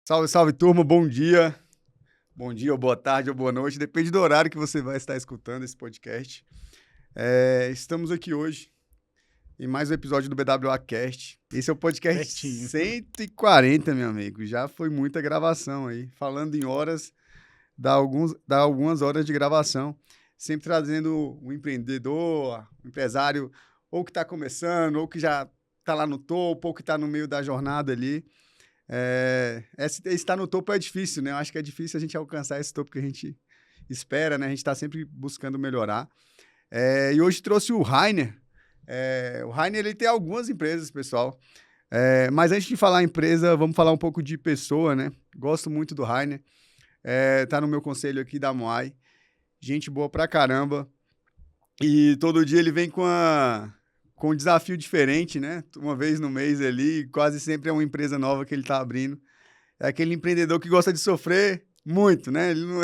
Salve, salve, turma, bom dia. Bom dia, ou boa tarde, ou boa noite, depende do horário que você vai estar escutando esse podcast. Estamos aqui hoje em mais um episódio do BWA Cast. Esse é o podcast Certinho. 140, meu amigo. Já foi muita gravação aí. Falando em horas, dá algumas horas de gravação. Sempre trazendo um empreendedor, um empresário, ou que está começando, ou que já está lá no topo, ou que está no meio da jornada ali. Estar no topo é difícil, né? Eu acho que é difícil a gente alcançar esse topo que a gente espera, né? A gente está sempre buscando melhorar. E hoje trouxe o Rainer. O Rainer, ele tem algumas empresas, pessoal. Mas antes de falar empresa, vamos falar um pouco de pessoa, né? Gosto muito do Rainer. Tá no meu conselho aqui da Moai. Gente boa pra caramba. E todo dia ele vem com um desafio diferente, né? Uma vez no mês ali, quase sempre é uma empresa nova que ele tá abrindo. É aquele empreendedor que gosta de sofrer muito, né? Ele não...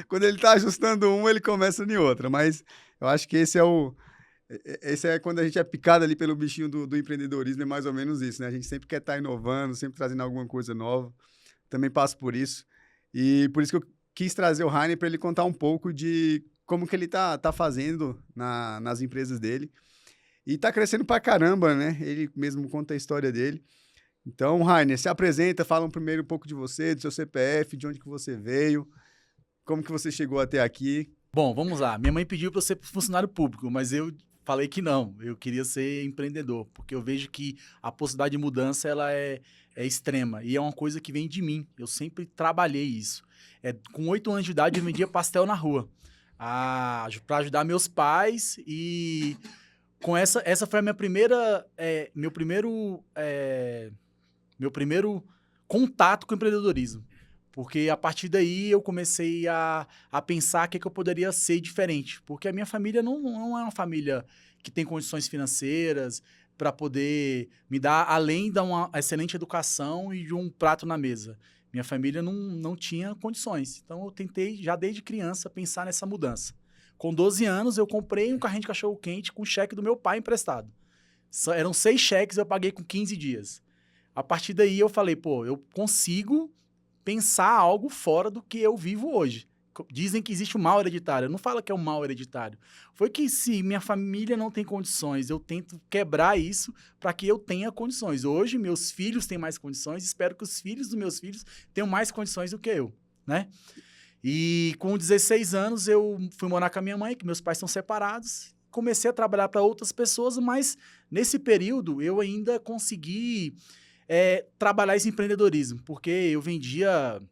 Quando ele tá ajustando uma, ele começa em outra. Mas eu acho que esse é quando a gente é picado ali pelo bichinho do empreendedorismo, é mais ou menos isso, né? A gente sempre quer estar inovando, sempre trazendo alguma coisa nova. Também passo por isso. E por isso que eu quis trazer o Rainer para ele contar um pouco de como que ele tá fazendo nas empresas dele. E tá crescendo pra caramba, né? Ele mesmo conta a história dele. Então, Rainer, se apresenta, fala primeiro um pouco de você, do seu CPF, de onde que você veio, como que você chegou até aqui. Bom, vamos lá. Minha mãe pediu para eu ser funcionário público, mas eu falei que não. Eu queria ser empreendedor, porque eu vejo que a possibilidade de mudança ela é extrema e é uma coisa que vem de mim. Eu sempre trabalhei isso. Com 8 anos de idade, eu vendia pastel na rua para ajudar meus pais e com essa foi a minha primeira, meu primeiro contato com o empreendedorismo. Porque a partir daí eu comecei a pensar o que eu poderia ser diferente. Porque a minha família não é uma família que tem condições financeiras para poder me dar, além de uma excelente educação e de um prato na mesa. Minha família não tinha condições. Então eu tentei, já desde criança, pensar nessa mudança. Com 12 anos, eu comprei um carrinho de cachorro-quente com o cheque do meu pai emprestado. Eram 6 cheques, eu paguei com 15 dias. A partir daí eu falei, pô, eu consigo pensar algo fora do que eu vivo hoje. Dizem que existe o mal hereditário. Eu não falo que é o mal hereditário. Foi que se minha família não tem condições, eu tento quebrar isso para que eu tenha condições. Hoje, meus filhos têm mais condições, espero que os filhos dos meus filhos tenham mais condições do que eu, né? E com 16 anos, eu fui morar com a minha mãe, que meus pais são separados. Comecei a trabalhar para outras pessoas, mas nesse período eu ainda consegui trabalhar esse empreendedorismo, porque eu vendia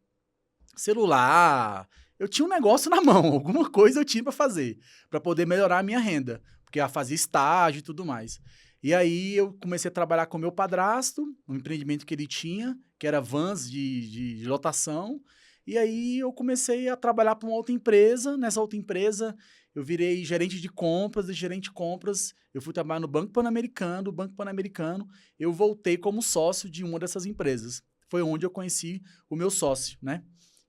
celular, eu tinha um negócio na mão, alguma coisa eu tinha para fazer, para poder melhorar a minha renda, porque eu fazia estágio e tudo mais. E aí eu comecei a trabalhar com o meu padrasto, um empreendimento que ele tinha, que era vans de lotação, e aí eu comecei a trabalhar para uma outra empresa. Nessa outra empresa eu virei gerente de compras, e gerente de compras eu fui trabalhar no Banco Pan-Americano. O Banco Pan-Americano eu voltei como sócio de uma dessas empresas. Foi onde eu conheci o meu sócio, né?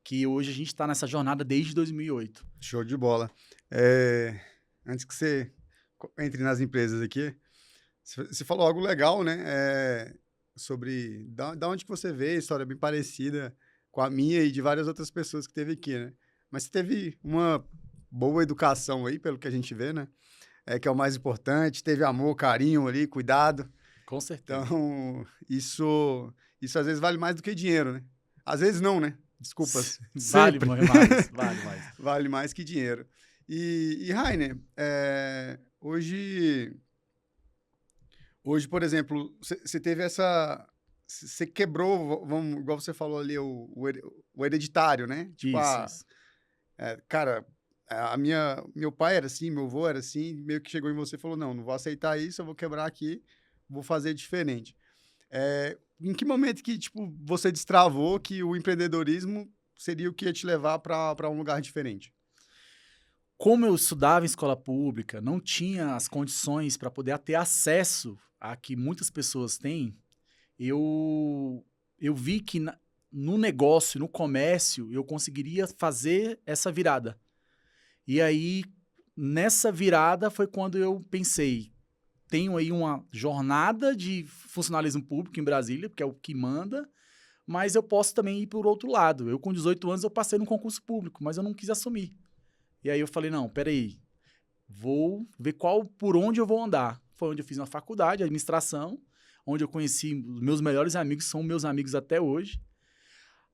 Que hoje a gente está nessa jornada desde 2008. Show de bola. Antes que você entre nas empresas aqui, você falou algo legal, né? Sobre da onde que você veio, história bem parecida com a minha e de várias outras pessoas que teve aqui, né? Mas você teve uma boa educação aí, pelo que a gente vê, né? Que é o mais importante. Teve amor, carinho ali, cuidado. Com certeza. Então, isso às vezes vale mais do que dinheiro, né? Às vezes não, né? Desculpas. Vale Sempre. mais, vale mais. Vale mais que dinheiro. E Rainer, hoje, por exemplo, você teve essa... Você quebrou, vamos, igual você falou ali, o hereditário, né? Tipo, Isso. cara, meu pai era assim, meu avô era assim, meio que chegou em você e falou, não vou aceitar isso, eu vou quebrar aqui, vou fazer diferente. Em que momento que, tipo, você destravou que o empreendedorismo seria o que ia te levar para um lugar diferente? Como eu estudava em escola pública, não tinha as condições para poder ter acesso a que muitas pessoas têm, eu vi que no negócio, no comércio, eu conseguiria fazer essa virada. E aí, nessa virada foi quando eu pensei, tenho aí uma jornada de funcionalismo público em Brasília, porque é o que manda, mas eu posso também ir por outro lado. Eu, com 18 anos, eu passei num concurso público, mas eu não quis assumir. E aí eu falei, não, peraí, vou ver por onde eu vou andar. Foi onde eu fiz uma faculdade, administração, onde eu conheci os meus melhores amigos, são meus amigos até hoje.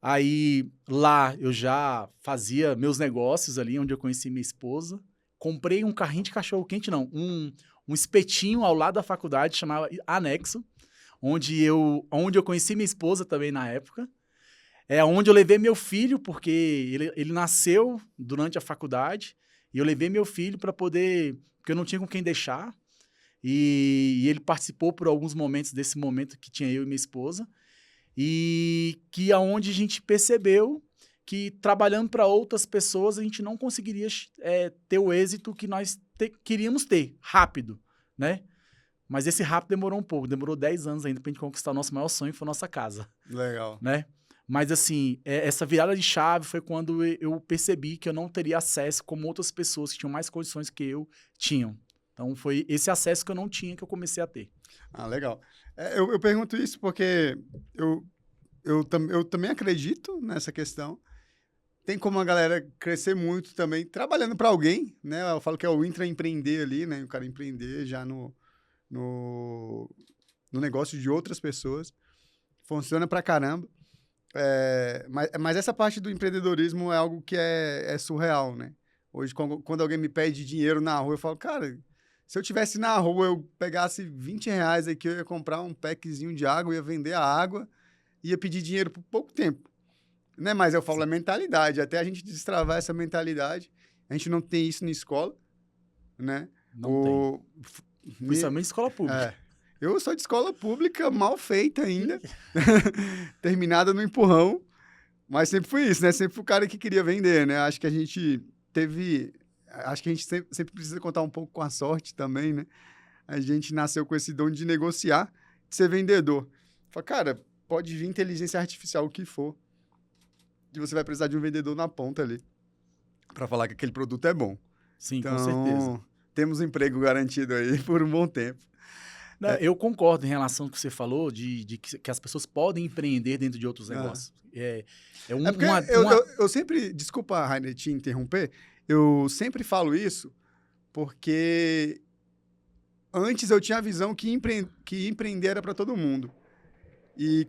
Aí, lá, eu já fazia meus negócios ali, onde eu conheci minha esposa. Comprei um carrinho de cachorro-quente, não, um espetinho ao lado da faculdade, chamava Anexo, onde eu conheci minha esposa também na época. É onde eu levei meu filho, porque ele nasceu durante a faculdade, e eu levei meu filho para poder, porque eu não tinha com quem deixar, e ele participou por alguns momentos desse momento que tinha eu e minha esposa, e que aonde a gente percebeu que trabalhando para outras pessoas a gente não conseguiria ter o êxito que nós queríamos ter, rápido, né? Mas esse rápido demorou um pouco, demorou 10 anos ainda para a gente conquistar o nosso maior sonho, que foi a nossa casa. Legal. Né? Mas assim, essa virada de chave foi quando eu percebi que eu não teria acesso como outras pessoas que tinham mais condições que eu tinham. Então foi esse acesso que eu não tinha que eu comecei a ter. Ah, legal. Eu pergunto isso porque eu também acredito nessa questão. Tem como a galera crescer muito também trabalhando para alguém, né? Eu falo que é o intraempreender ali, né? O cara empreender já no negócio de outras pessoas. Funciona pra caramba. Mas essa parte do empreendedorismo é algo que é surreal, né? Hoje, quando alguém me pede dinheiro na rua, eu falo, cara, se eu tivesse na rua, eu pegasse R$20 aqui, eu ia comprar um packzinho de água, ia vender a água, ia pedir dinheiro por pouco tempo. Né? Mas eu falo, é mentalidade. Até a gente destravar essa mentalidade, a gente não tem isso na escola, né? Não tem. Principalmente escola pública. Eu sou de escola pública, mal feita ainda, terminada no empurrão, mas sempre fui isso, né? Sempre fui o cara que queria vender, né? Acho que a gente sempre precisa contar um pouco com a sorte também, né? A gente nasceu com esse dom de negociar, de ser vendedor. Fala, cara, pode vir inteligência artificial, o que for, e você vai precisar de um vendedor na ponta ali, para falar que aquele produto é bom. Sim, então, com certeza. Temos um emprego garantido aí por um bom tempo. Não, eu concordo em relação ao que você falou, de que as pessoas podem empreender dentro de outros negócios. Eu sempre... Desculpa, Rainer, te interromper. Eu sempre falo isso porque antes eu tinha a visão que empreender era para todo mundo. E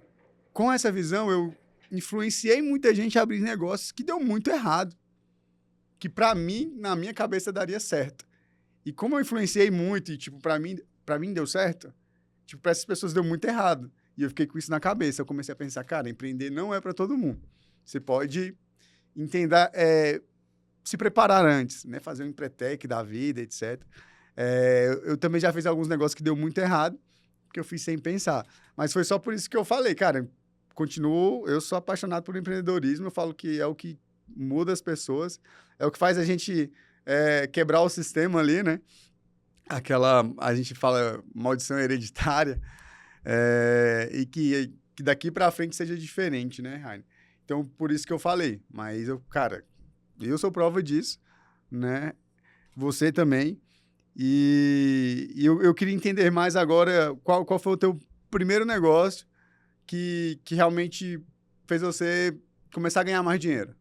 com essa visão, eu influenciei muita gente a abrir negócios que deu muito errado. Que para mim, na minha cabeça, daria certo. E como eu influenciei muito e, tipo, para mim deu certo, tipo, para essas pessoas deu muito errado. E eu fiquei com isso na cabeça. Eu comecei a pensar, cara, empreender não é para todo mundo. Você pode entender, se preparar antes, né? Fazer um empretec da vida, etc. Eu também já fiz alguns negócios que deu muito errado, que eu fiz sem pensar. Mas foi só por isso que eu falei, cara, eu sou apaixonado por empreendedorismo, eu falo que é o que muda as pessoas, é o que faz a gente quebrar o sistema ali, né? A gente fala maldição hereditária, e que daqui para frente seja diferente, né, Rainer? Então, por isso que eu falei. Mas, eu sou prova disso, né? Você também. E eu queria entender mais agora qual foi o teu primeiro negócio que realmente fez você começar a ganhar mais dinheiro.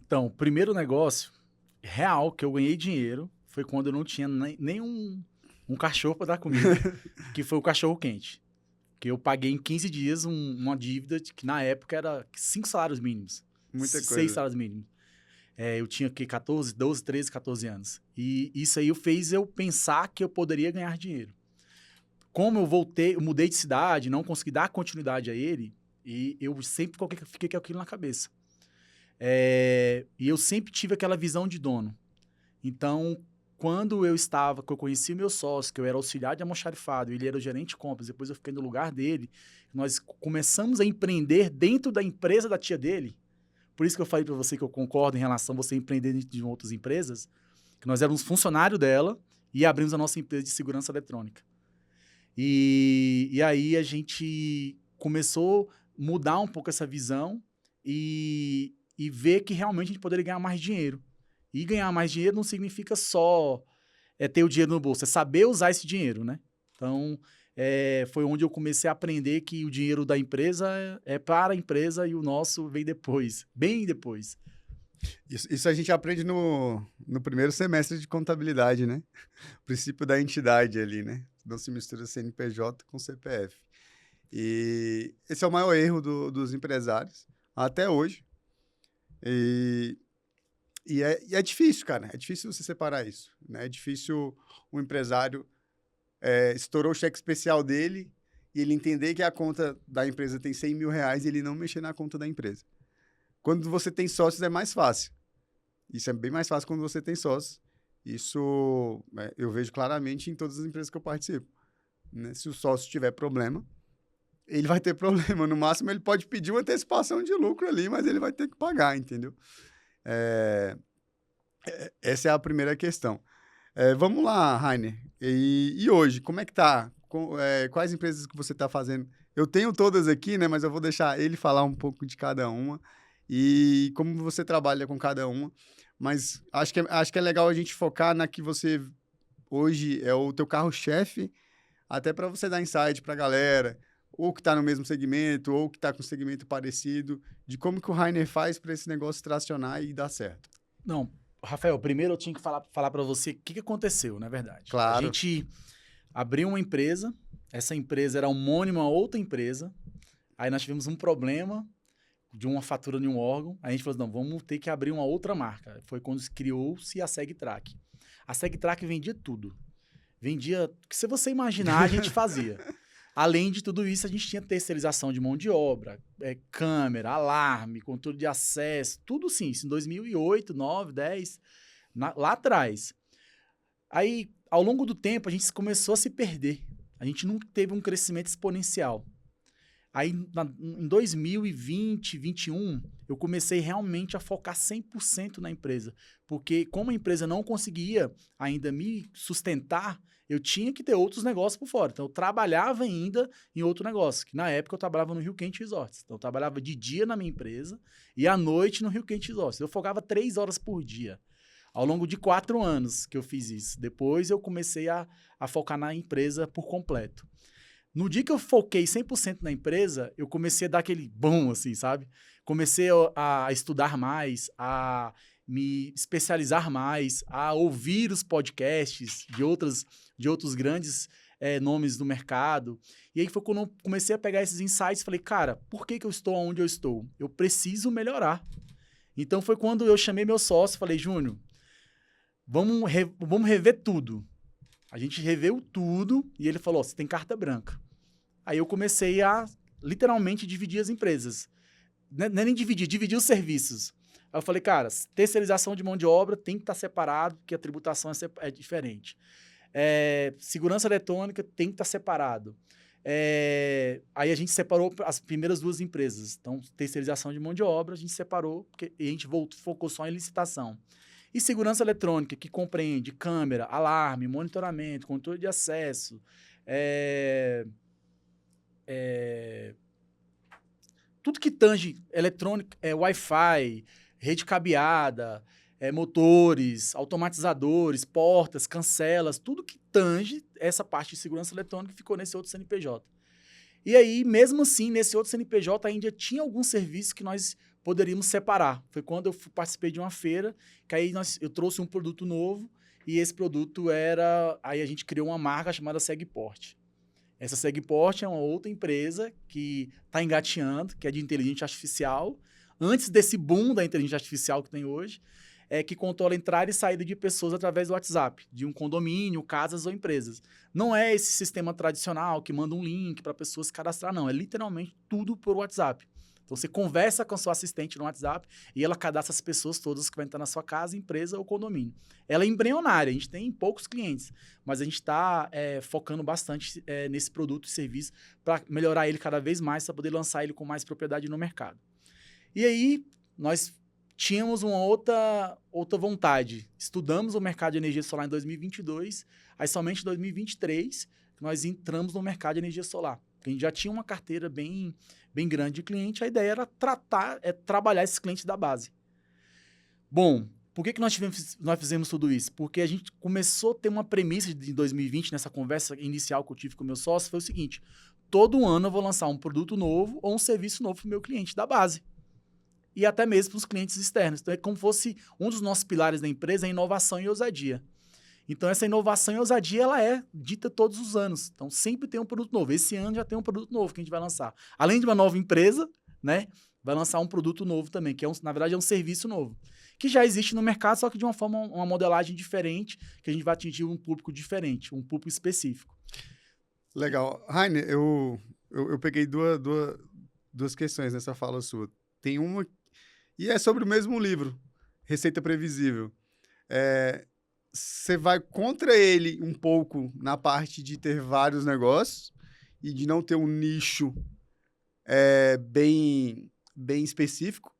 Então, o primeiro negócio real que eu ganhei dinheiro foi quando eu não tinha nem um cachorro para dar comida, que foi o cachorro-quente. Que eu paguei em 15 dias uma dívida que na época era 5 salários mínimos. Muita coisa. 6 salários mínimos. Eu tinha 12, 13, 14 anos. E isso aí fez eu pensar que eu poderia ganhar dinheiro. Como eu mudei de cidade, não consegui dar continuidade a ele, e eu sempre fiquei com aquilo na cabeça. E eu sempre tive aquela visão de dono. Então, quando eu conheci o meu sócio, que eu era auxiliar de almoxarifado, ele era o gerente de compras, depois eu fiquei no lugar dele, nós começamos a empreender dentro da empresa da tia dele. Por isso que eu falei para você que eu concordo em relação a você empreender dentro de outras empresas, que nós éramos funcionários dela e abrimos a nossa empresa de segurança eletrônica. E aí a gente começou a mudar um pouco essa visão e ver que realmente a gente poderia ganhar mais dinheiro. E ganhar mais dinheiro não significa só ter o dinheiro no bolso, é saber usar esse dinheiro, né? Então, foi onde eu comecei a aprender que o dinheiro da empresa é para a empresa e o nosso vem depois, bem depois. Isso a gente aprende no primeiro semestre de contabilidade, né? O princípio da entidade ali, né? Não se mistura CNPJ com CPF. E esse é o maior erro dos empresários, até hoje. E é difícil, cara. É difícil você separar isso, né? É difícil o empresário estourou o cheque especial dele e ele entender que a conta da empresa tem 100 mil reais e ele não mexer na conta da empresa. Quando você tem sócios é mais fácil. Isso é bem mais fácil quando você tem sócios. Isso eu vejo claramente em todas as empresas que eu participo, né? Se o sócio tiver problema, ele vai ter problema. No máximo, ele pode pedir uma antecipação de lucro ali, mas ele vai ter que pagar, entendeu? Essa é a primeira questão. Vamos lá, Rainer. E hoje, como é que tá? Quais empresas que você está fazendo? Eu tenho todas aqui, né? Mas eu vou deixar ele falar um pouco de cada uma e como você trabalha com cada uma. Mas acho que é legal a gente focar na que você hoje é o teu carro-chefe, até para você dar insight para a galera, ou que está no mesmo segmento, ou que está com um segmento parecido, de como que o Rainer faz para esse negócio tracionar e dar certo. Não, Rafael, primeiro eu tinha que falar para você o que aconteceu, na verdade. Claro. A gente abriu uma empresa, essa empresa era homônima a outra empresa, aí nós tivemos um problema de uma fatura de um órgão, aí a gente falou, não, vamos ter que abrir uma outra marca. Foi quando criou-se a SegTrack. A SegTrack vendia tudo. Vendia o que se você imaginar, a gente fazia. Além de tudo isso, a gente tinha terceirização de mão de obra, câmera, alarme, controle de acesso, tudo sim, isso em 2008, 2009, 2010, lá atrás. Aí, ao longo do tempo, a gente começou a se perder. A gente nunca teve um crescimento exponencial. Aí, em 2020, 2021, eu comecei realmente a focar 100% na empresa. Porque como a empresa não conseguia ainda me sustentar, eu tinha que ter outros negócios por fora. Então, eu trabalhava ainda em outro negócio. Que na época, eu trabalhava no Rio Quente Resorts. Então, eu trabalhava de dia na minha empresa e à noite no Rio Quente Resorts. Eu focava 3 horas por dia. Ao longo de 4 anos que eu fiz isso. Depois, eu comecei a focar na empresa por completo. No dia que eu foquei 100% na empresa, eu comecei a dar aquele boom, assim, sabe? Comecei a estudar mais, a me especializar mais, a ouvir os podcasts de outros grandes nomes do mercado. E aí foi quando eu comecei a pegar esses insights e falei, cara, por que eu estou onde eu estou? Eu preciso melhorar. Então foi quando eu chamei meu sócio e falei, Júnior, vamos rever tudo. A gente reveu tudo e ele falou, você tem carta branca. Aí eu comecei a, literalmente, dividir as empresas. Não é nem dividir os serviços. Aí eu falei, cara, terceirização de mão de obra tem que estar separado, porque a tributação é diferente. Segurança eletrônica tem que estar separado. Aí a gente separou as primeiras 2 empresas. Então, terceirização de mão de obra, a gente separou, porque a gente focou só em licitação. E segurança eletrônica, que compreende câmera, alarme, monitoramento, controle de acesso, tudo que tange eletrônica, Wi-Fi, rede cabeada, motores, automatizadores, portas, cancelas, tudo que tange essa parte de segurança eletrônica ficou nesse outro CNPJ. E aí, mesmo assim, nesse outro CNPJ ainda tinha alguns serviços que nós poderíamos separar. Foi quando eu participei de uma feira, que aí eu trouxe um produto novo, e esse produto aí a gente criou uma marca chamada Segport. Essa Segport é uma outra empresa que está engateando, que é de inteligência artificial. Antes desse boom da inteligência artificial que tem hoje, que controla a entrada e saída de pessoas através do WhatsApp, de um condomínio, casas ou empresas. Não é esse sistema tradicional que manda um link para pessoas se cadastrar, não. É literalmente tudo por WhatsApp. Então, você conversa com a sua assistente no WhatsApp e ela cadastra as pessoas todas que vão entrar na sua casa, empresa ou condomínio. Ela é embrionária, a gente tem poucos clientes, mas a gente está focando bastante nesse produto e serviço para melhorar ele cada vez mais, para poder lançar ele com mais propriedade no mercado. E aí, nós tínhamos uma outra vontade. Estudamos o mercado de energia solar em 2022, aí somente em 2023 nós entramos no mercado de energia solar. A gente já tinha uma carteira bem grande de cliente, a ideia era trabalhar esses clientes da base. Bom, Por que nós fizemos tudo isso? Porque a gente começou a ter uma premissa de 2020, nessa conversa inicial que eu tive com o meu sócio, foi o seguinte: todo ano eu vou lançar um produto novo ou um serviço novo para o meu cliente da base. E até mesmo para os clientes externos. Então, é como fosse um dos nossos pilares da empresa, a inovação e ousadia. Então, essa inovação e ousadia, ela é dita todos os anos. Então, sempre tem um produto novo. Esse ano já tem um produto novo que a gente vai lançar. Além de uma nova empresa, né, vai lançar um produto novo também, que na verdade é um serviço novo, que já existe no mercado, só que de uma forma, uma modelagem diferente, que a gente vai atingir um público diferente, um público específico. Legal. Rainer, eu peguei duas questões nessa fala sua. Tem uma, e é sobre o mesmo livro, Receita Previsível. Você vai contra ele um pouco na parte de ter vários negócios e de não ter um nicho bem específico,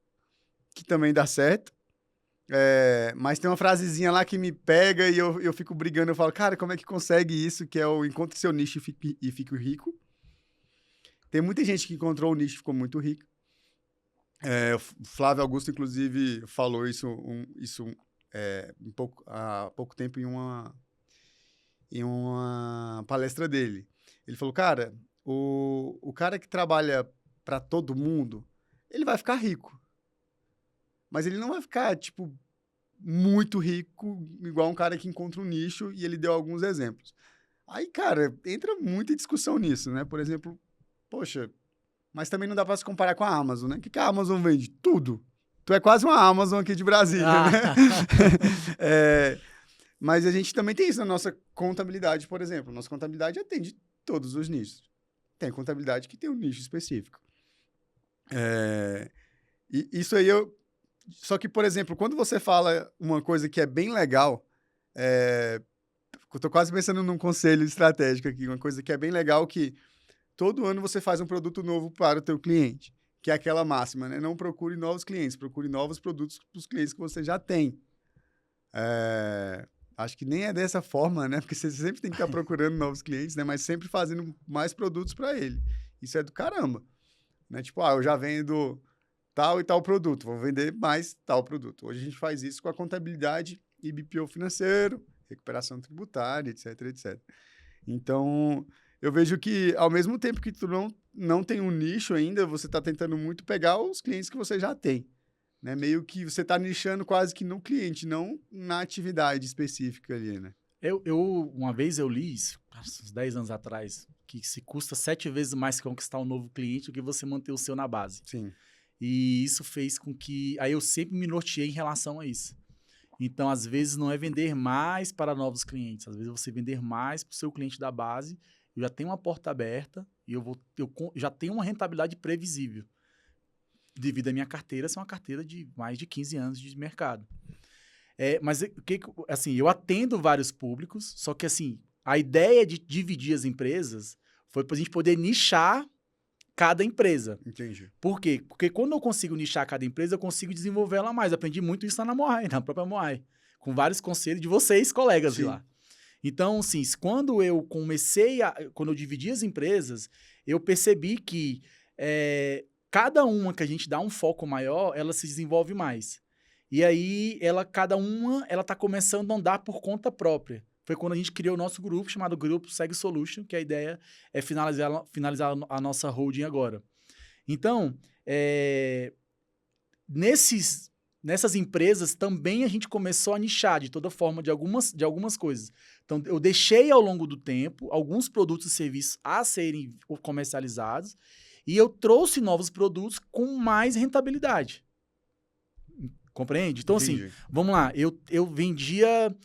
que também dá certo. Mas tem uma frasezinha lá que me pega e eu fico brigando. Eu falo, cara, como é que consegue isso? Que é o encontre seu nicho e fique rico. Tem muita gente que encontrou o nicho e ficou muito rico. O Flávio Augusto, inclusive, falou isso há pouco tempo em uma palestra dele. Ele falou, cara, o cara que trabalha para todo mundo, ele vai ficar rico. Mas ele não vai ficar, tipo, muito rico, igual um cara que encontra um nicho, e ele deu alguns exemplos. Aí, cara, entra muita discussão nisso, né? Por exemplo, poxa, mas também não dá para se comparar com a Amazon, né? O que a Amazon vende? Tudo. Tu é quase uma Amazon aqui de Brasília, né? Mas a gente também tem isso na nossa contabilidade, por exemplo. Nossa contabilidade atende todos os nichos. Tem contabilidade que tem um nicho específico. E isso aí Só que, por exemplo, quando você fala uma coisa que é bem legal, eu tô quase pensando num conselho estratégico aqui, uma coisa que é bem legal, que todo ano você faz um produto novo para o teu cliente, que é aquela máxima, né? Não procure novos clientes, procure novos produtos para os clientes que você já tem. Acho que nem é dessa forma, né? Porque você sempre tem que estar procurando novos clientes, né? Mas sempre fazendo mais produtos para ele. Isso é do caramba, né? Tipo, eu já vendo tal e tal produto, vou vender mais tal produto. Hoje a gente faz isso com a contabilidade e BPO financeiro, recuperação tributária, etc, etc. Então, eu vejo que, ao mesmo tempo que tu não tem um nicho ainda, você está tentando muito pegar os clientes que você já tem, né? Meio que você está nichando quase que no cliente, não na atividade específica ali, né? Uma vez eu li isso, uns 10 anos atrás, que se custa 7 vezes mais conquistar um novo cliente do que você manter o seu na base. Sim. E isso fez com que... Aí eu sempre me norteei em relação a isso. Então, às vezes, não é vender mais para novos clientes. Às vezes, você vender mais para o seu cliente da base. Eu já tenho uma porta aberta e eu já tenho uma rentabilidade previsível. Devido à minha carteira ser uma carteira de mais de 15 anos de mercado. Mas, assim, eu atendo vários públicos, só que, assim, a ideia de dividir as empresas foi para a gente poder nichar cada empresa. Entendi. Por quê? Porque quando eu consigo nichar cada empresa, eu consigo desenvolver ela mais. Aprendi muito isso lá na Moai, na própria Moai, com vários conselhos de vocês, colegas de lá. Então, assim, quando eu quando eu dividi as empresas, eu percebi que cada uma que a gente dá um foco maior, ela se desenvolve mais. E aí, cada uma está começando a andar por conta própria. Foi quando a gente criou o nosso grupo, chamado Grupo Seg Solution, que a ideia é finalizar a nossa holding agora. Então, nessas empresas também a gente começou a nichar de toda forma de algumas coisas. Então, eu deixei ao longo do tempo alguns produtos e serviços a serem comercializados e eu trouxe novos produtos com mais rentabilidade. Compreende? Então, Entendi. assim, vamos lá. Eu vendia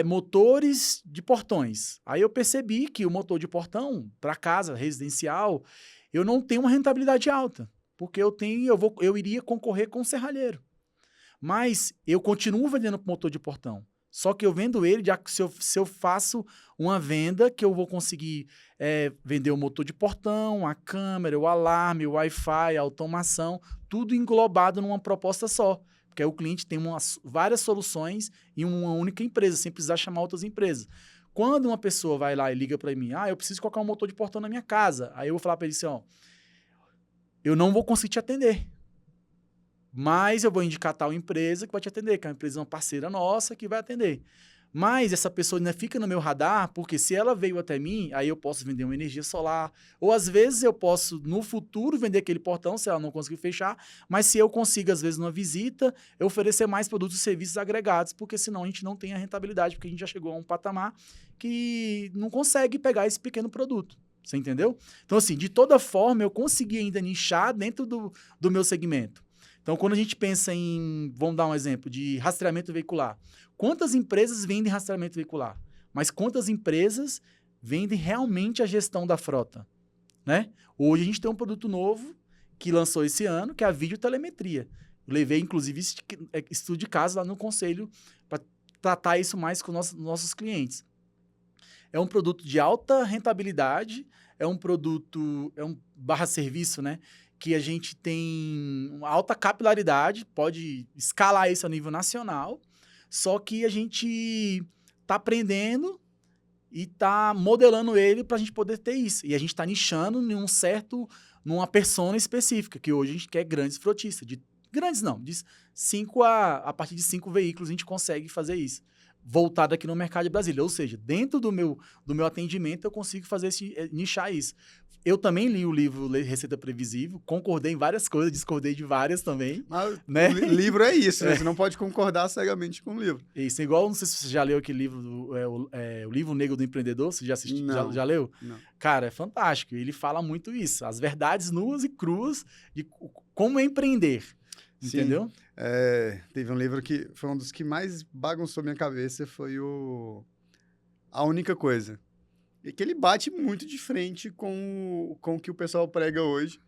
motores de portões. Aí eu percebi que o motor de portão para casa residencial, eu não tenho uma rentabilidade alta, porque eu iria concorrer com o serralheiro. Mas eu continuo vendendo motor de portão. Só que eu vendo ele, se eu faço uma venda que eu vou conseguir vender o motor de portão, a câmera, o alarme, o Wi-Fi, a automação, tudo englobado numa proposta só. Porque aí o cliente tem várias soluções em uma única empresa, sem precisar chamar outras empresas. Quando uma pessoa vai lá e liga para mim, eu preciso colocar um motor de portão na minha casa. Aí eu vou falar para ele assim, eu não vou conseguir te atender. Mas eu vou indicar tal empresa que vai te atender, que é uma empresa, uma parceira nossa que vai atender. Mas essa pessoa ainda fica no meu radar, porque se ela veio até mim, aí eu posso vender uma energia solar. Ou às vezes eu posso, no futuro, vender aquele portão, se ela não conseguir fechar. Mas se eu consigo, às vezes, numa visita, eu oferecer mais produtos e serviços agregados, porque senão a gente não tem a rentabilidade, porque a gente já chegou a um patamar que não consegue pegar esse pequeno produto. Você entendeu? Então, assim, de toda forma, eu consegui ainda nichar dentro do meu segmento. Então, quando a gente pensa em, vamos dar um exemplo, de rastreamento veicular. Quantas empresas vendem rastreamento veicular? Mas quantas empresas vendem realmente a gestão da frota? Né? Hoje a gente tem um produto novo que lançou esse ano, que é a videotelemetria. Eu levei, inclusive, estudo de caso lá no conselho para tratar isso mais com nossos clientes. É um produto de alta rentabilidade, é um produto, é um barra-serviço, né? Que a gente tem uma alta capilaridade, pode escalar isso a nível nacional, só que a gente está aprendendo e está modelando ele para a gente poder ter isso. E a gente está nichando numa persona específica, que hoje a gente quer grandes frotistas. Grandes não, a partir de 5 veículos a gente consegue fazer isso. Voltado aqui no mercado de Brasília. Ou seja, dentro do meu atendimento eu consigo nichar isso. Eu também li o livro Receita Previsível, concordei em várias coisas, discordei de várias também. Mas né? o livro é isso, né? Você não pode concordar cegamente com o livro. Isso, igual, não sei se você já leu aquele livro, o Livro Negro do Empreendedor, você já assistiu? Não, já leu? não. Cara, é fantástico, ele fala muito isso, as verdades nuas e cruas de como empreender, Sim. entendeu? Teve um livro que foi um dos que mais bagunçou minha cabeça, foi A Única Coisa. E que ele bate muito de frente com o que o pessoal prega hoje,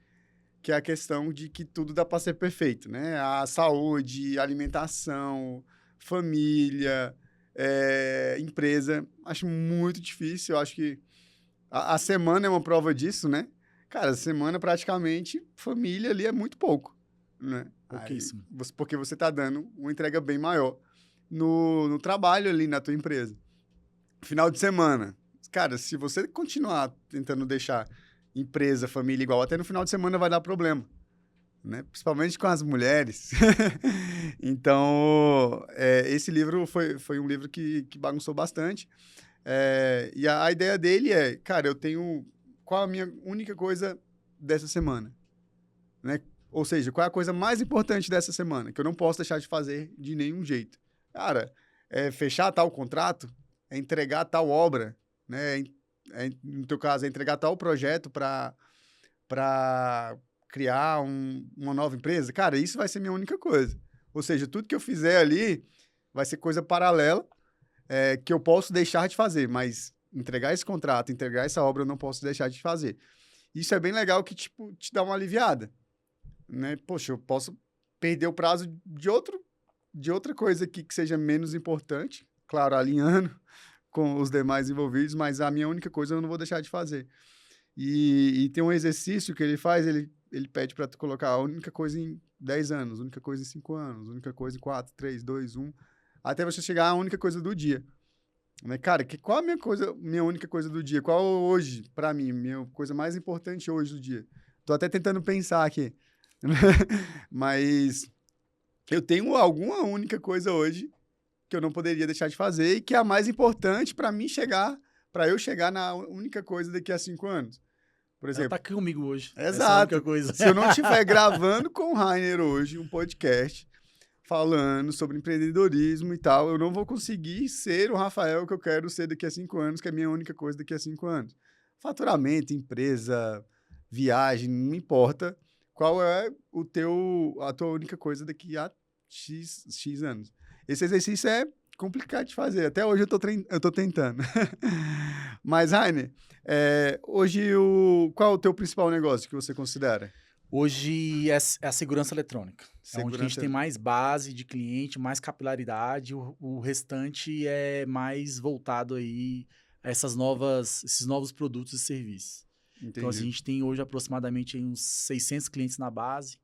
que é a questão de que tudo dá para ser perfeito, né? A saúde, alimentação, família, empresa. Acho muito difícil. Eu acho que a semana é uma prova disso, né? Cara, a semana praticamente, família ali é muito pouco, né? Pouquíssimo. Porque você está dando uma entrega bem maior no trabalho ali na tua empresa. Final de semana. Cara, se você continuar tentando deixar empresa, família igual, até no final de semana vai dar problema, né? Principalmente com as mulheres. Então, esse livro foi um livro que bagunçou bastante. E a ideia dele é, cara, qual a minha única coisa dessa semana? Né? Ou seja, qual é a coisa mais importante dessa semana, que eu não posso deixar de fazer de nenhum jeito? Cara, é fechar tal contrato, é entregar tal obra, né? No teu caso, é entregar tal projeto para criar uma nova empresa. Cara, isso vai ser minha única coisa. Ou seja, tudo que eu fizer ali vai ser coisa paralela que eu posso deixar de fazer, mas entregar esse contrato, entregar essa obra, eu não posso deixar de fazer. Isso é bem legal que, tipo, te dá uma aliviada, né? Poxa, eu posso perder o prazo de outra coisa aqui que seja menos importante, claro, alinhando com os demais envolvidos, mas a minha única coisa eu não vou deixar de fazer. E tem um exercício que ele faz, ele pede para tu colocar a única coisa em 10 anos, a única coisa em 5 anos, a única coisa em 4, 3, 2, 1, até você chegar à única coisa do dia. Né? Cara, qual a minha única coisa do dia? Qual hoje, para mim, minha coisa mais importante hoje do dia? Tô até tentando pensar aqui. Mas eu tenho alguma única coisa hoje que eu não poderia deixar de fazer e que é a mais importante para eu chegar na única coisa daqui a 5 anos. Por exemplo. Ela tá aqui comigo hoje. Exato. Essa é a única coisa. Se eu não estiver gravando com o Rainer hoje um podcast falando sobre empreendedorismo e tal, eu não vou conseguir ser o Rafael que eu quero ser daqui a 5 anos, que é a minha única coisa daqui a 5 anos. Faturamento, empresa, viagem, não importa qual é a tua única coisa daqui a X anos. Esse exercício é complicado de fazer. Até hoje eu tô tentando. Mas, Rainer, hoje qual é o teu principal negócio que você considera? Hoje é a segurança eletrônica. É onde a gente tem mais base de cliente, mais capilaridade. O restante é mais voltado aí a esses novos produtos e serviços. Entendi. Então, a gente tem hoje aproximadamente uns 600 clientes na base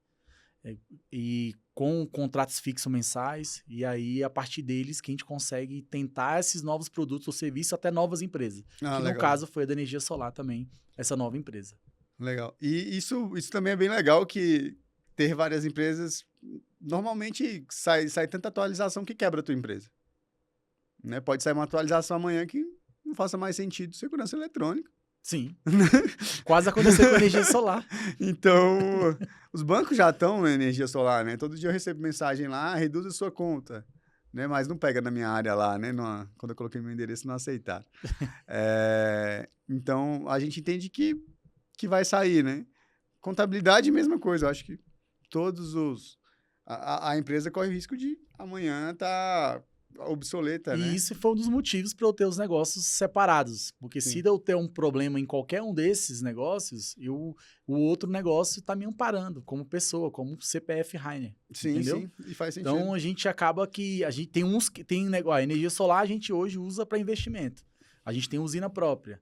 e com contratos fixos mensais. E aí, a partir deles, que a gente consegue tentar esses novos produtos ou serviços até novas empresas. Que, no caso, foi a da energia solar também, essa nova empresa. Legal. E isso também é bem legal, que ter várias empresas normalmente sai tanta atualização que quebra a tua empresa. Né? Pode sair uma atualização amanhã que não faça mais sentido. Segurança eletrônica. Sim. Quase aconteceu com a energia solar. Então, os bancos já estão na energia solar, né? Todo dia eu recebo mensagem lá, reduz a sua conta. Né? Mas não pega na minha área lá, né? Quando eu coloquei meu endereço, não aceitaram. Então, a gente entende que vai sair, né? Contabilidade, mesma coisa. Eu acho que todos os... A empresa corre o risco de amanhã estar obsoleta, né? E isso foi um dos motivos para eu ter os negócios separados. Porque Sim. se eu ter um problema em qualquer um desses negócios, o outro negócio está me amparando como pessoa, como CPF Rainer. Sim, entendeu? sim. E faz sentido. Então, a gente acaba que... A gente tem uns que tem negócio. A energia solar a gente hoje usa para investimento. A gente tem usina própria.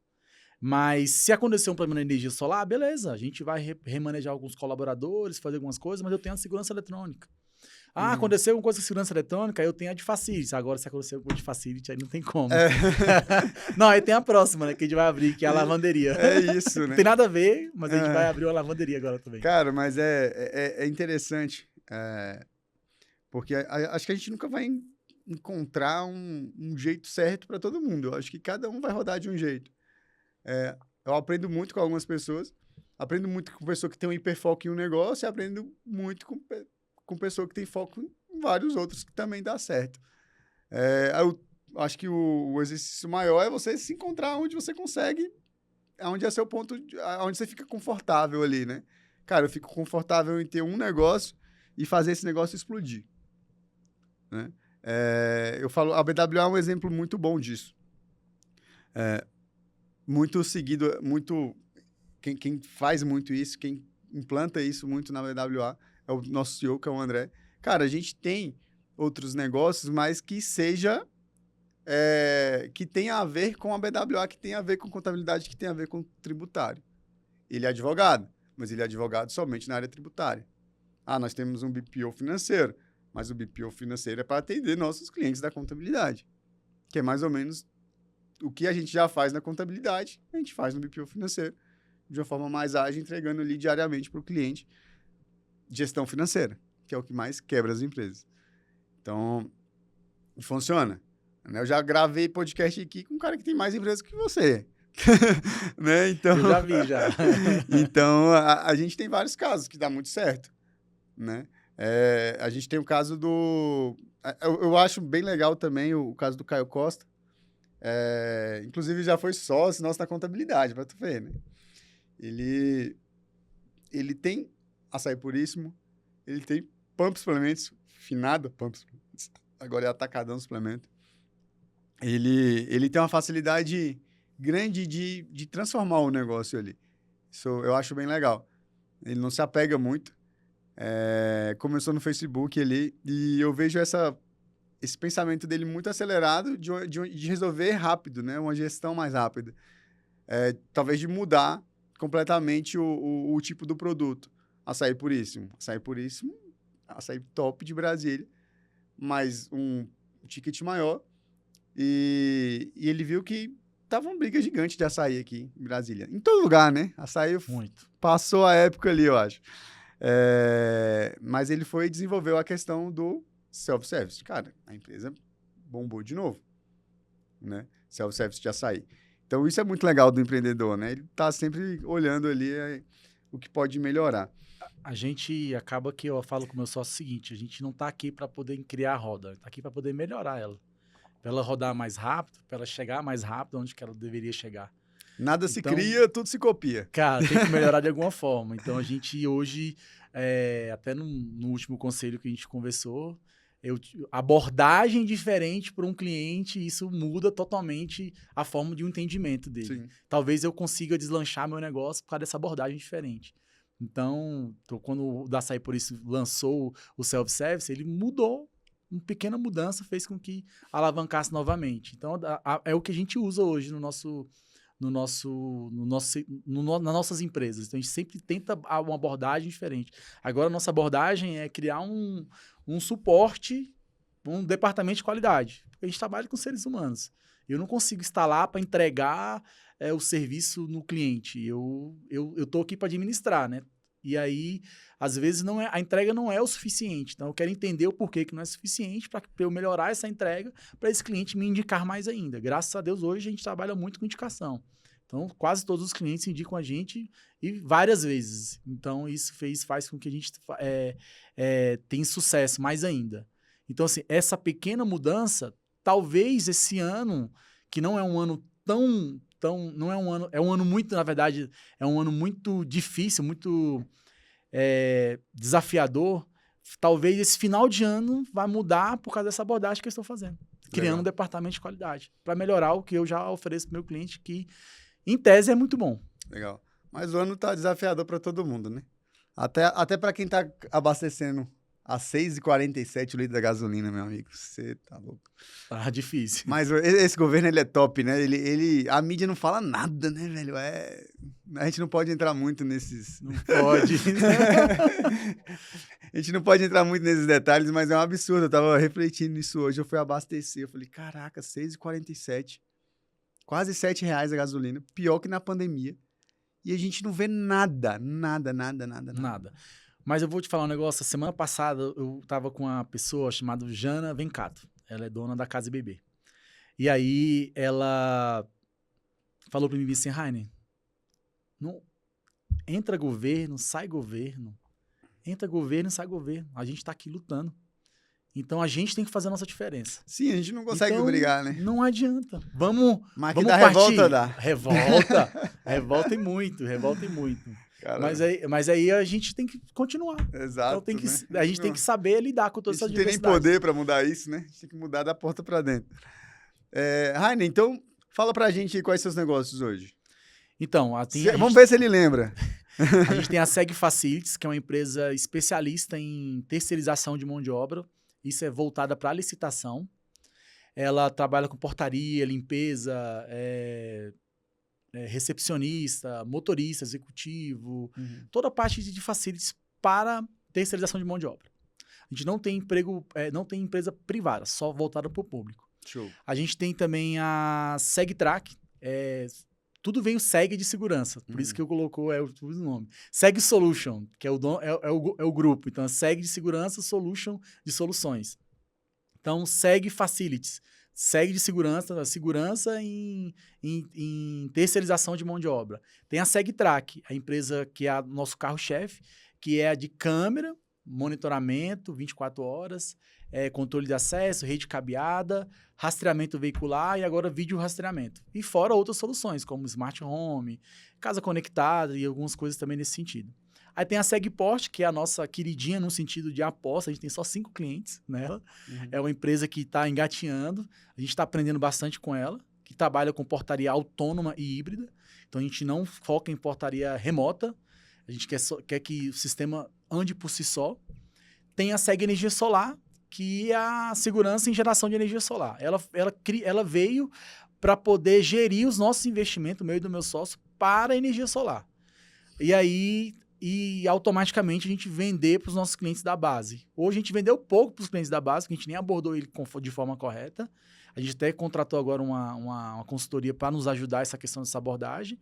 Mas se acontecer um problema na energia solar, beleza. A gente vai remanejar alguns colaboradores, fazer algumas coisas, mas eu tenho a segurança eletrônica. Aconteceu alguma coisa com segurança eletrônica, aí eu tenho a de Facility. Agora, se acontecer alguma coisa de Facility, aí não tem como. Não, aí tem a próxima, né? Que a gente vai abrir, que é a lavanderia. É isso, né? Não tem nada a ver, mas a gente vai abrir uma lavanderia agora também. Cara, mas é interessante, porque acho que a gente nunca vai encontrar um jeito certo para todo mundo. Eu acho que cada um vai rodar de um jeito. Eu aprendo muito com algumas pessoas, aprendo muito com pessoa que tem um hiperfoco em um negócio e aprendo muito com pessoa que tem foco em vários outros que também dá certo. Eu acho que o exercício maior é você se encontrar onde você consegue, onde é seu ponto, onde você fica confortável ali, né? Cara, eu fico confortável em ter um negócio e fazer esse negócio explodir. Né? Eu falo, a BWA é um exemplo muito bom disso. Muito seguido, quem faz muito isso, quem implanta isso muito na BWA é o nosso CEO, que é o André. Cara, a gente tem outros negócios, mas que seja... que tenha a ver com a BWA, que tenha a ver com contabilidade, que tenha a ver com tributário. Ele é advogado, mas ele é advogado somente na área tributária. Nós temos um BPO financeiro, mas o BPO financeiro é para atender nossos clientes da contabilidade, que é mais ou menos o que a gente já faz na contabilidade, a gente faz no BPO financeiro, de uma forma mais ágil, entregando ali diariamente para o cliente gestão financeira, que é o que mais quebra as empresas. Então, funciona. Eu já gravei podcast aqui com um cara que tem mais empresas que você. Né? Então, eu já vi, já. Então, a gente tem vários casos que dá muito certo. Né? A gente tem o caso do... Eu acho bem legal também o caso do Caio Costa. Inclusive, já foi sócio nosso na contabilidade, para tu ver, né? Ele tem Açaí Puríssimo, ele tem Pump Suplementos, finado Pump Suplementos, agora é Atacadão Suplemento. Ele tem uma facilidade grande de transformar o negócio ali. Isso eu acho bem legal. Ele não se apega muito. Começou no Facebook ali e eu vejo esse pensamento dele muito acelerado de resolver rápido, né? Uma gestão mais rápida. Talvez de mudar completamente o tipo do produto. Açaí Puríssimo. Açaí top de Brasília, mas um ticket maior. E ele viu que tava uma briga gigante de açaí aqui em Brasília. Em todo lugar, né? Açaí Muito. Passou a época ali, eu acho. Mas ele foi e desenvolveu a questão do self-service. Cara, a empresa bombou de novo, né? Self-service de açaí. Então, isso é muito legal do empreendedor, né? Ele tá sempre olhando ali o que pode melhorar. A gente acaba que eu falo com o meu sócio o seguinte, a gente não tá aqui para poder criar a roda, tá aqui para poder melhorar ela. Para ela rodar mais rápido, para ela chegar mais rápido onde que ela deveria chegar. Nada se cria, tudo se copia. Cara, tem que melhorar de alguma forma. Então, a gente hoje, até no último conselho que a gente conversou, abordagem diferente para um cliente, isso muda totalmente a forma de um entendimento dele. Sim. Talvez eu consiga deslanchar meu negócio por causa dessa abordagem diferente. Então, quando o Açaí Puríssimo lançou o self-service, ele mudou. Uma pequena mudança fez com que alavancasse novamente. Então, é o que a gente usa hoje nas nossas empresas. Então, a gente sempre tenta uma abordagem diferente. Agora, a nossa abordagem é criar um suporte, um departamento de qualidade. Porque a gente trabalha com seres humanos. Eu não consigo estar lá para entregar o serviço no cliente. Eu estou aqui para administrar, né? E aí, às vezes, a entrega não é o suficiente. Então, eu quero entender o porquê que não é suficiente para eu melhorar essa entrega, para esse cliente me indicar mais ainda. Graças a Deus, hoje a gente trabalha muito com indicação. Então, quase todos os clientes indicam a gente e várias vezes. Então, isso faz com que a gente tenha sucesso mais ainda. Então, assim, essa pequena mudança, talvez esse ano, que não é um ano não é um ano, é um ano muito, na verdade, é um ano muito difícil, muito desafiador. Talvez esse final de ano vai mudar por causa dessa abordagem que eu estou fazendo. Criando um departamento de qualidade, para melhorar o que eu já ofereço para o meu cliente, que, em tese, é muito bom. Legal. Mas o ano tá desafiador para todo mundo, né? Até para quem tá abastecendo a 6,47 o litro da gasolina, meu amigo. Você tá louco. Tá difícil. Mas esse governo, ele é top, né? A mídia não fala nada, né, velho? A gente não pode entrar muito nesses... Não pode. A gente não pode entrar muito nesses detalhes, mas é um absurdo. Eu tava refletindo nisso hoje. Eu fui abastecer. Eu falei, caraca, 6,47. Quase R$7 a gasolina. Pior que na pandemia. E a gente não vê nada. Nada. Mas eu vou te falar um negócio. A semana passada, eu tava com uma pessoa chamada Jana Vencato. Ela é dona da Casa Bebê. E aí, ela falou pra mim assim, Rainer, não entra governo, sai governo. Entra governo, sai governo. A gente tá aqui lutando. Então, a gente tem que fazer a nossa diferença. Sim, a gente não consegue brigar, né? Não adianta. Vamos Mas vamos dá partir. revolta, dá. Revolta e muito. Mas aí a gente tem que continuar. Exato. Então a gente tem que saber lidar com toda essa diversidade. A gente não tem nem poder para mudar isso, né? A gente tem que mudar da porta para dentro. Rainer, então, fala pra gente aí quais são os negócios hoje. Então, vamos ver se ele lembra. A gente tem a Seg Facilities, que é uma empresa especialista em terceirização de mão de obra. Isso é voltada para a licitação. Ela trabalha com portaria, limpeza, recepcionista, motorista, executivo, toda a parte de facilities para terceirização de mão de obra. A gente não tem não tem empresa privada, só voltada para o público. Show. A gente tem também a SegTrack, tudo vem o Seg de segurança, por isso que eu colocou o nome. Seg Solution, que é o grupo. Então, Seg de segurança, Solution de soluções. Então, Seg Facilities. Seg de segurança, segurança em terceirização de mão de obra. Tem a SegTrack, a empresa que é o nosso carro-chefe, que é a de câmera, monitoramento, 24 horas, controle de acesso, rede cabeada, rastreamento veicular e agora vídeo rastreamento. E fora outras soluções, como Smart Home, casa conectada e algumas coisas também nesse sentido. Aí tem a SegPort, que é a nossa queridinha no sentido de aposta. A gente tem só 5 clientes nela. É uma empresa que está engatinhando. A gente está aprendendo bastante com ela, que trabalha com portaria autônoma e híbrida. Então, a gente não foca em portaria remota. A gente quer que o sistema ande por si só. Tem a Seg Energia Solar, que é a segurança em geração de energia solar. Ela veio para poder gerir os nossos investimentos, o meu e do meu sócio, para a energia solar. E automaticamente a gente vender para os nossos clientes da base. Hoje a gente vendeu pouco para os clientes da base, porque a gente nem abordou ele de forma correta. A gente até contratou agora uma consultoria para nos ajudar essa questão dessa abordagem.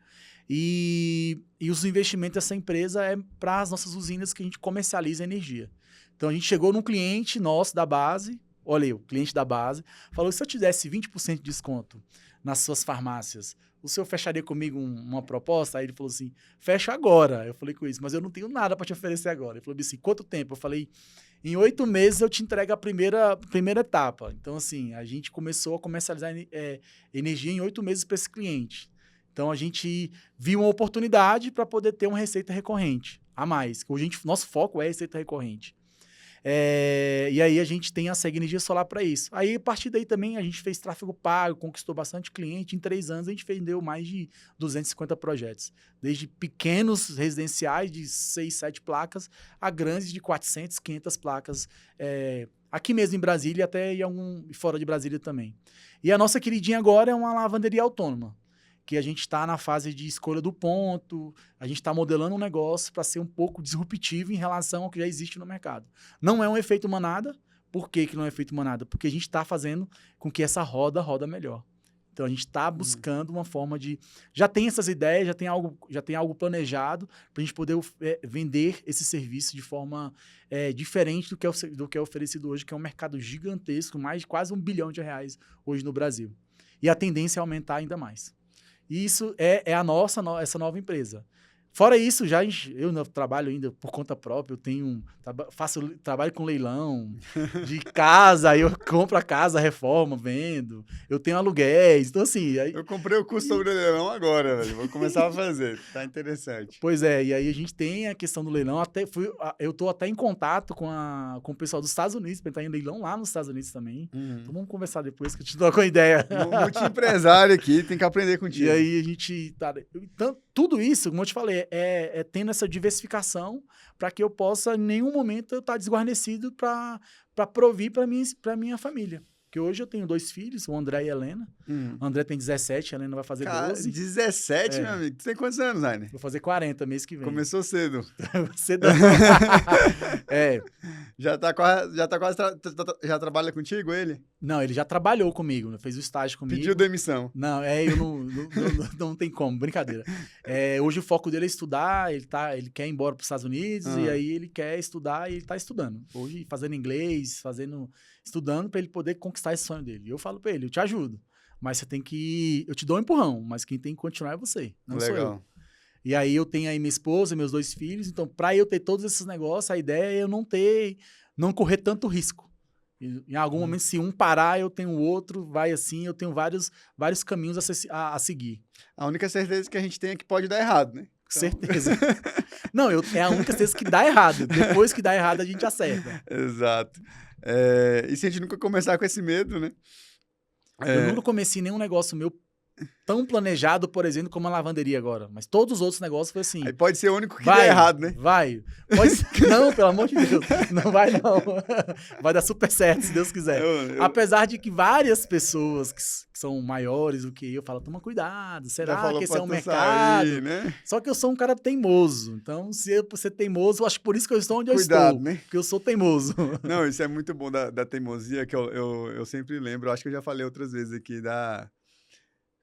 E os investimentos dessa empresa é para as nossas usinas que a gente comercializa energia. Então a gente chegou num cliente nosso da base, olha aí, o cliente da base, falou: se eu te desse 20% de desconto nas suas farmácias, o senhor fecharia comigo uma proposta? Aí ele falou assim, fecha agora. Eu falei com isso, mas eu não tenho nada para te oferecer agora. Ele falou assim, quanto tempo? Eu falei, em 8 meses eu te entrego a primeira etapa. Então, assim, a gente começou a comercializar energia em 8 meses para esse cliente. Então, a gente viu uma oportunidade para poder ter uma receita recorrente a mais. Hoje, nosso foco é receita recorrente. E aí a gente tem a Seg Energia Solar para isso. Aí, a partir daí também, a gente fez tráfego pago, conquistou bastante cliente. Em 3 anos, a gente vendeu mais de 250 projetos. Desde pequenos residenciais de 6, 7 placas, a grandes de 400, 500 placas. Aqui mesmo em Brasília, até fora de Brasília também. E a nossa queridinha agora é uma lavanderia autônoma, que a gente está na fase de escolha do ponto, a gente está modelando um negócio para ser um pouco disruptivo em relação ao que já existe no mercado. Não é um efeito manada. Por que não é efeito manada? Porque a gente está fazendo com que essa roda melhor. Então, a gente está buscando uma forma de... Já tem essas ideias, já tem algo planejado para a gente poder vender esse serviço de forma diferente do que é oferecido hoje, que é um mercado gigantesco, mais de quase R$ 1 bilhão hoje no Brasil. E a tendência é aumentar ainda mais. E isso é essa nova empresa. Fora isso, eu trabalho ainda por conta própria, eu tenho trabalho com leilão de casa, aí eu compro a casa, reformo, vendo, eu tenho aluguéis, então assim... Eu comprei o curso sobre leilão agora, velho, vou começar a fazer, tá interessante. Pois é, e aí a gente tem a questão do leilão, eu tô até em contato com o pessoal dos Estados Unidos, para estar em leilão lá nos Estados Unidos também, então vamos conversar depois que eu te dou com a ideia. Multi-empresário aqui, tem que aprender contigo. E aí a gente... Então, tudo isso, como eu te falei, tendo essa diversificação para que eu possa, em nenhum momento, estar desguarnecido para provir para minha família. Porque hoje eu tenho 2 filhos, o André e a Helena. O André tem 17, a Helena vai fazer 12. 17, meu amigo? Tu tem quantos anos, Rainer? Vou fazer 40 mês que vem. Começou cedo. Cedo. Já já trabalha contigo, ele? Não, ele já trabalhou comigo, fez o estágio comigo. Pediu demissão. Não, eu não tem como, brincadeira. Hoje o foco dele é estudar, ele quer ir embora para os Estados Unidos, e aí ele quer estudar e ele está estudando. Hoje fazendo inglês, estudando para ele poder conquistar esse sonho dele. E eu falo para ele, eu te ajudo, mas você tem que... Eu te dou um empurrão, mas quem tem que continuar é você, não sou eu. E aí eu tenho aí minha esposa, meus 2 filhos, então para eu ter todos esses negócios, a ideia é eu não correr tanto risco. Em algum momento, se um parar, eu tenho o outro, vai assim, eu tenho vários caminhos a seguir. A única certeza que a gente tem é que pode dar errado, né? Então... Certeza. Não, é a única certeza que dá errado. Depois que dá errado, a gente acerta. Exato. E se a gente nunca começar com esse medo, né? Eu nunca comecei nenhum negócio meu tão planejado, por exemplo, como a lavanderia agora. Mas todos os outros negócios foi assim. Aí pode ser o único que dá errado, né? Vai. Não, pelo amor de Deus. Não vai, não. Vai dar super certo, se Deus quiser. Apesar de que várias pessoas que são maiores do que eu falam, toma cuidado, será que esse é um mercado? Sair, né? Só que eu sou um cara teimoso. Então, se eu ser teimoso, eu acho que por isso que eu estou onde eu estou. Né? Porque eu sou teimoso. Não, isso é muito bom da teimosia, que eu sempre lembro. Eu acho que eu já falei outras vezes aqui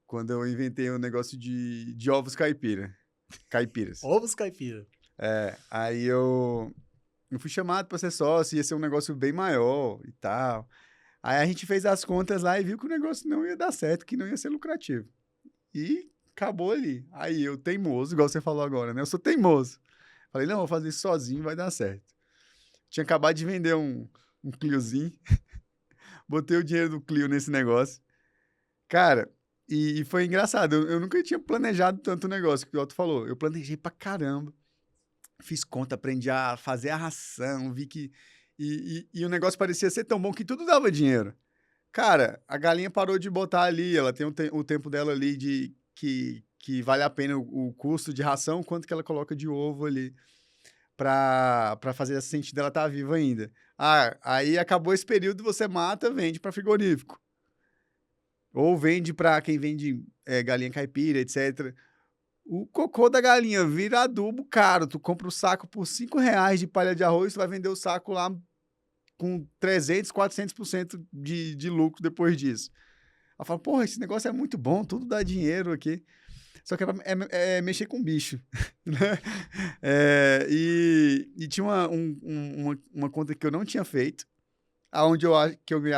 quando eu inventei o negócio de ovos caipiras. Ovos caipira. Aí eu fui chamado para ser sócio, ia ser um negócio bem maior e tal. Aí a gente fez as contas lá e viu que o negócio não ia dar certo, que não ia ser lucrativo. E acabou ali. Aí eu, teimoso, igual você falou agora, né? Eu sou teimoso. Falei, não, vou fazer isso sozinho, vai dar certo. Tinha acabado de vender um Cliozinho. Botei o dinheiro do Clio nesse negócio. Cara... E foi engraçado, eu nunca tinha planejado tanto o negócio, que o Otto falou. Eu planejei pra caramba. Fiz conta, aprendi a fazer a ração, vi que... E o negócio parecia ser tão bom que tudo dava dinheiro. Cara, a galinha parou de botar ali, ela tem o tempo dela ali de que vale a pena o custo de ração, quanto que ela coloca de ovo ali pra fazer a semente dela estar viva ainda. Aí acabou esse período, você mata, vende pra frigorífico. Ou vende para quem vende galinha caipira, etc. O cocô da galinha vira adubo caro. Tu compra o saco por R$5 de palha de arroz, tu vai vender o saco lá com 300%, 400% de lucro depois disso. Eu falo, porra, esse negócio é muito bom, tudo dá dinheiro aqui. Só que é mexer com bicho. Né? E tinha uma conta que eu não tinha feito, aonde eu acho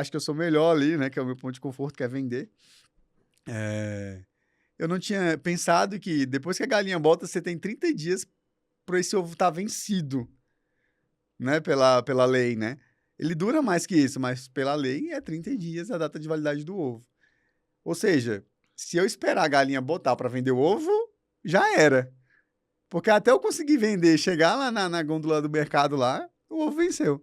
que eu sou melhor ali, né? Que é o meu ponto de conforto, que é vender. Eu não tinha pensado que depois que a galinha bota, você tem 30 dias para esse ovo estar vencido, né? Pela lei, né? Ele dura mais que isso, mas pela lei é 30 dias a data de validade do ovo. Ou seja, se eu esperar a galinha botar para vender o ovo, já era. Porque até eu conseguir vender, chegar lá na gôndola do mercado lá, o ovo venceu.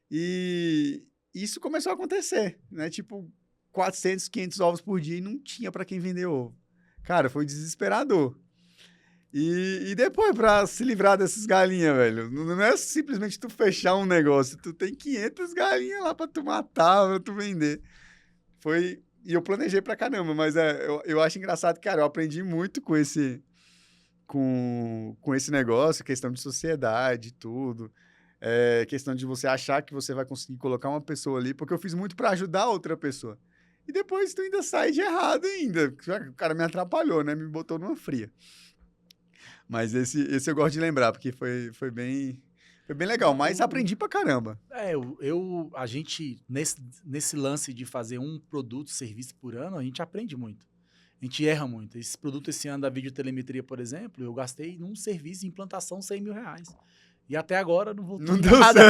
E isso começou a acontecer, né? Tipo, 400, 500 ovos por dia e não tinha para quem vender ovo. Cara, foi desesperador. E depois, para se livrar dessas galinhas, velho, não é simplesmente tu fechar um negócio, tu tem 500 galinhas lá para tu matar, para tu vender. E eu planejei pra caramba, mas eu acho engraçado, cara, eu aprendi muito com esse negócio, questão de sociedade, tudo. Questão de você achar que você vai conseguir colocar uma pessoa ali, porque eu fiz muito para ajudar outra pessoa. e depois tu ainda sai de errado ainda. O cara me atrapalhou, né? Me botou numa fria. Mas esse eu gosto de lembrar, porque foi bem legal, mas aprendi pra caramba. A gente, nesse lance de fazer um produto, serviço por ano, a gente aprende muito. A gente erra muito. Esse produto esse ano da videotelemetria, por exemplo, eu gastei num serviço de implantação R$100 mil. E até agora não voltou nada.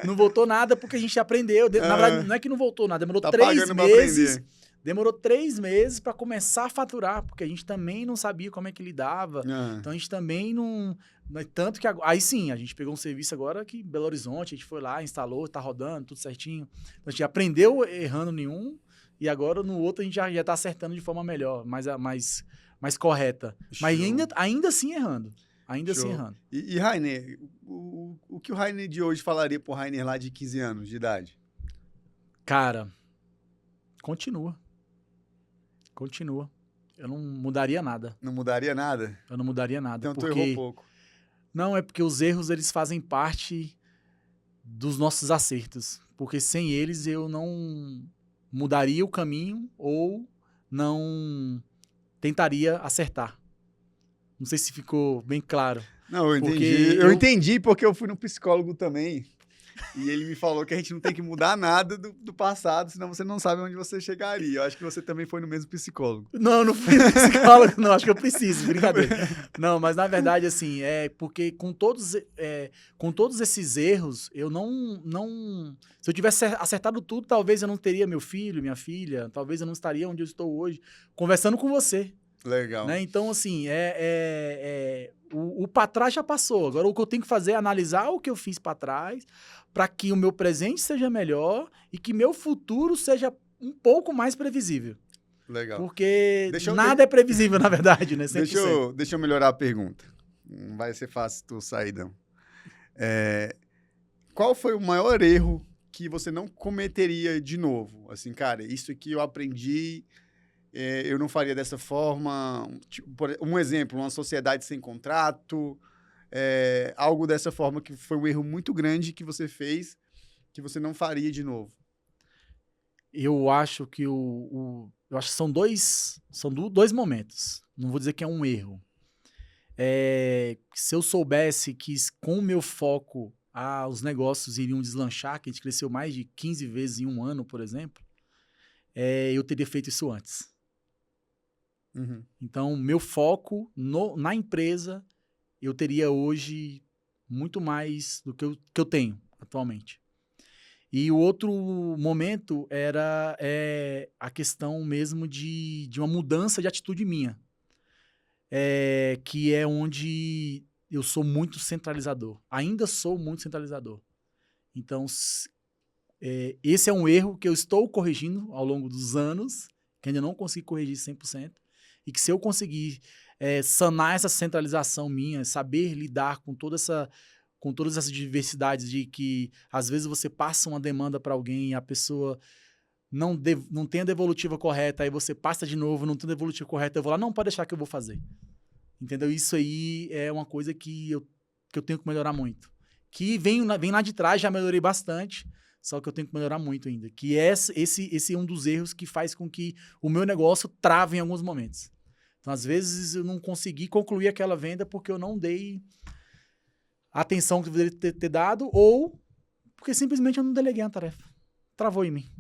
Não voltou nada porque a gente aprendeu. Na verdade, não é que não voltou nada, demorou 3 meses. Demorou 3 meses para começar a faturar, porque a gente também não sabia como é que lidava. Então a gente também não. Tanto que aí sim, a gente pegou um serviço agora que Belo Horizonte, a gente foi lá, instalou, tá rodando, tudo certinho. Então a gente aprendeu errando nenhum, e agora no outro a gente já tá acertando de forma melhor, mais correta. Show. Mas ainda assim errando. Ainda assim errando. E Rainer, o que o Rainer de hoje falaria pro Rainer lá de 15 anos de idade? Cara, continua. Eu não mudaria nada. Não mudaria nada? Eu não mudaria nada. Então tu errou pouco. Não, é porque os erros, eles fazem parte dos nossos acertos. Porque sem eles eu não mudaria o caminho ou não tentaria acertar. Não sei se ficou bem claro. Não, eu entendi. Eu entendi porque eu fui no psicólogo também. E ele me falou que a gente não tem que mudar nada do passado, senão você não sabe onde você chegaria. Eu acho que você também foi no mesmo psicólogo. Não fui no psicólogo, não. Acho que eu preciso, brincadeira. Não, mas na verdade, assim, porque com todos esses erros, eu não... Se eu tivesse acertado tudo, talvez eu não teria meu filho, minha filha, talvez eu não estaria onde eu estou hoje, conversando com você. Legal. Né? Então, assim, o para trás já passou. Agora, o que eu tenho que fazer é analisar o que eu fiz para trás, para que o meu presente seja melhor e que meu futuro seja um pouco mais previsível. Legal. Porque nada é previsível, na verdade, né? 100%. Deixa eu melhorar a pergunta. Não vai ser fácil tu sair, não. Qual foi o maior erro que você não cometeria de novo? Assim, cara, isso aqui eu aprendi... eu não faria dessa forma. Tipo, um exemplo, uma sociedade sem contrato, algo dessa forma que foi um erro muito grande que você fez, que você não faria de novo. Eu acho que são dois momentos. Não vou dizer que é um erro. Se eu soubesse que com o meu foco os negócios iriam deslanchar, que a gente cresceu mais de 15 vezes em um ano, por exemplo, eu teria feito isso antes. Uhum. Então, meu foco na empresa, eu teria hoje muito mais do que eu tenho atualmente. E o outro momento era a questão mesmo de uma mudança de atitude minha, que é onde eu sou muito centralizador. Ainda sou muito centralizador. Então, esse é um erro que eu estou corrigindo ao longo dos anos, que ainda não consegui corrigir 100%. E que se eu conseguir sanar essa centralização minha, saber lidar com todas essas diversidades de que, às vezes, você passa uma demanda para alguém e a pessoa não tem a devolutiva correta, aí você passa de novo, não tem a devolutiva correta, eu vou lá, não, pode deixar que eu vou fazer. Entendeu? Isso aí é uma coisa que eu tenho que melhorar muito. Que vem lá de trás, já melhorei bastante, só que eu tenho que melhorar muito ainda. Que esse é um dos erros que faz com que o meu negócio trave em alguns momentos. Então, às vezes, eu não consegui concluir aquela venda porque eu não dei a atenção que eu deveria ter dado ou porque simplesmente eu não deleguei a tarefa. Travou em mim.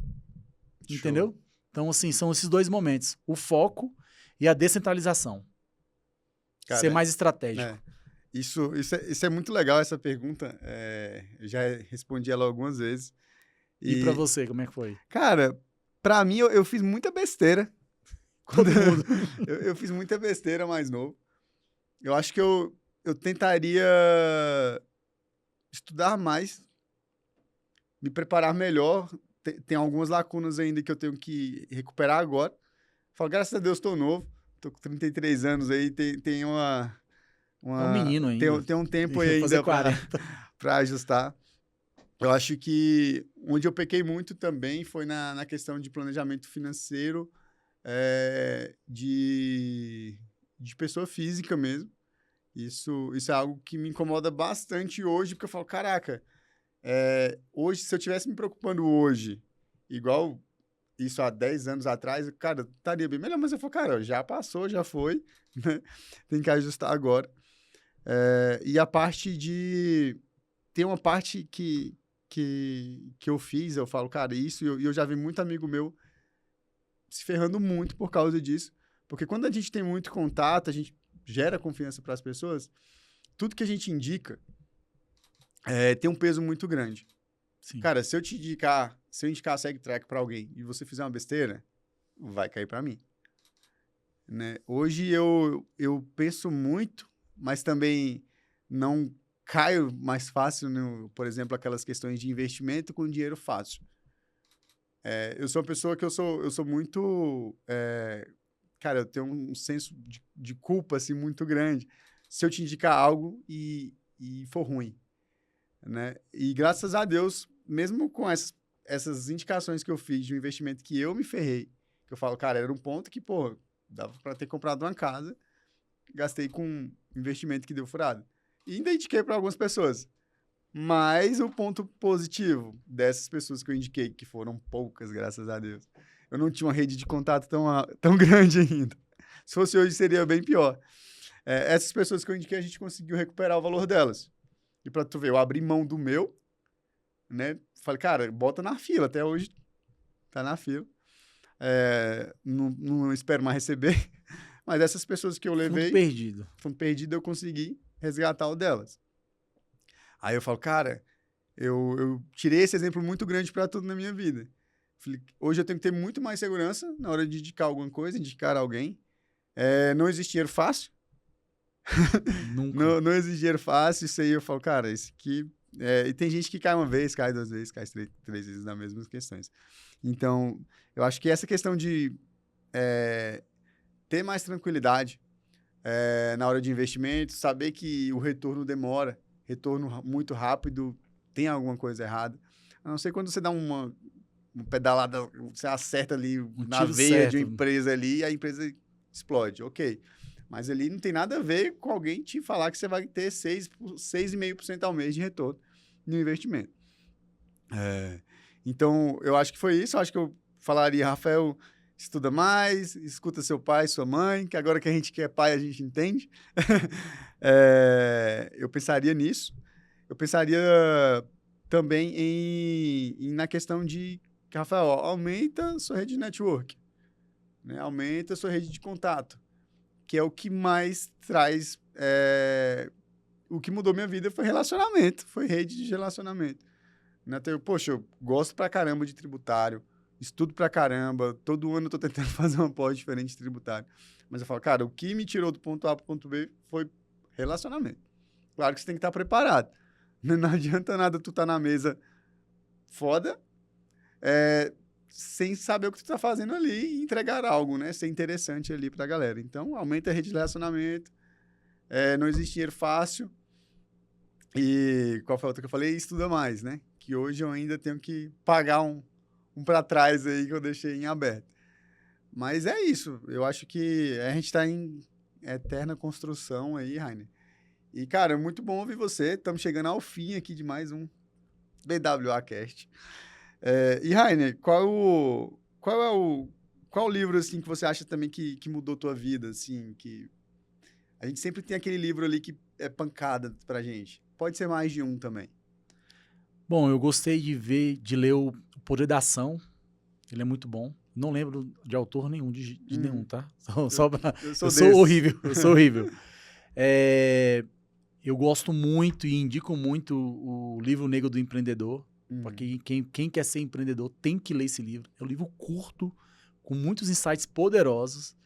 Show. Entendeu? Então, assim, são esses dois momentos. O foco e a descentralização. Cara, ser mais estratégico. Isso é muito legal, essa pergunta. Eu já respondi ela algumas vezes. E pra você, como é que foi? Cara, pra mim, eu fiz muita besteira. Todo mundo. eu fiz muita besteira mais novo. Eu acho que eu tentaria estudar mais, me preparar melhor. Tem algumas lacunas ainda que eu tenho que recuperar agora. Falo, graças a Deus, estou novo. Estou com 33 anos aí, tem uma... É um menino ainda. Tem um tempo aí ainda para ajustar. Eu acho que onde eu pequei muito também foi na questão de planejamento financeiro, de pessoa física mesmo. Isso é algo que me incomoda bastante hoje, porque eu falo, caraca, hoje, se eu estivesse me preocupando hoje, igual isso há 10 anos atrás, cara, estaria bem melhor, mas eu falei, cara, já passou, já foi, né? Tem que ajustar agora. E a parte de... Tem uma parte que eu fiz, eu falo, cara, isso, e eu já vi muito amigo meu se ferrando muito por causa disso, porque quando a gente tem muito contato, a gente gera confiança para as pessoas, tudo que a gente indica tem um peso muito grande. Sim. Cara, se eu indicar SegTrack para alguém e você fizer uma besteira, vai cair para mim. Né? Hoje eu penso muito, mas também não caio mais fácil, por exemplo, aquelas questões de investimento com dinheiro fácil. Eu sou uma pessoa que eu sou muito... cara, eu tenho um senso de culpa assim, muito grande se eu te indicar algo e for ruim. Né? E graças a Deus, mesmo com essas indicações que eu fiz de um investimento que eu me ferrei, que eu falo, cara, era um ponto que, pô, dava para ter comprado uma casa, gastei com um investimento que deu furado. E ainda indiquei para algumas pessoas. Mas o ponto positivo dessas pessoas que eu indiquei, que foram poucas, graças a Deus, eu não tinha uma rede de contato tão grande ainda. Se fosse hoje, seria bem pior. Essas pessoas que eu indiquei, a gente conseguiu recuperar o valor delas. E para tu ver, eu abri mão do meu, né? Falei, cara, bota na fila. Até hoje tá na fila. Não espero mais receber. Mas essas pessoas que eu levei... Fundo perdido, eu consegui resgatar o delas. Aí eu falo, cara, eu tirei esse exemplo muito grande para tudo na minha vida. Falei, hoje eu tenho que ter muito mais segurança na hora de indicar alguma coisa, indicar alguém. Não existe dinheiro fácil. Nunca. Não existe dinheiro fácil. Isso aí eu falo, cara, esse aqui... e tem gente que cai uma vez, cai 2 vezes, cai 3 vezes nas mesmas questões. Então, eu acho que essa questão de ter mais tranquilidade na hora de investimento, saber que o retorno demora, retorno muito rápido, tem alguma coisa errada. A não ser quando você dá uma pedalada, você acerta ali na veia de uma empresa ali e a empresa explode. Ok. Mas ali não tem nada a ver com alguém te falar que você vai ter 6,5% ao mês de retorno no investimento. Então, eu acho que foi isso. Eu acho que eu falaria, Rafael, estuda mais, escuta seu pai, sua mãe, que agora que a gente que é pai, a gente entende. Eu pensaria nisso. Eu pensaria também na questão de, Rafael, aumenta a sua rede de network, né? Aumenta a sua rede de contato, que é o que mais traz... o que mudou minha vida foi relacionamento, foi rede de relacionamento. Poxa, eu gosto pra caramba de tributário, estudo pra caramba, todo ano eu tô tentando fazer uma pós diferente de tributário. Mas eu falo, cara, o que me tirou do ponto A pro ponto B foi relacionamento. Claro que você tem que estar preparado. Não adianta nada tu tá na mesa foda, sem saber o que tu tá fazendo ali e entregar algo, né? Ser interessante ali pra galera. Então, aumenta a rede de relacionamento, não existe dinheiro fácil. E qual foi a outra que eu falei? Estuda mais, né? Que hoje eu ainda tenho que pagar um para trás aí que eu deixei em aberto. Mas é isso. Eu acho que a gente está em eterna construção aí, Rainer. E, cara, é muito bom ouvir você. Estamos chegando ao fim aqui de mais um BWA Cast. E, Rainer, qual o livro, assim, que você acha também que mudou tua vida, assim, que... A gente sempre tem aquele livro ali que é pancada pra gente. Pode ser mais de um também. Bom, eu gostei de ler o Poder da Ação. Ele é muito bom. Não lembro de autor nenhum, de nenhum, tá? Eu sou horrível, eu sou horrível. Eu gosto muito e indico muito o livro Negro do Empreendedor. Porque quem quer ser empreendedor tem que ler esse livro. É um livro curto, com muitos insights poderosos.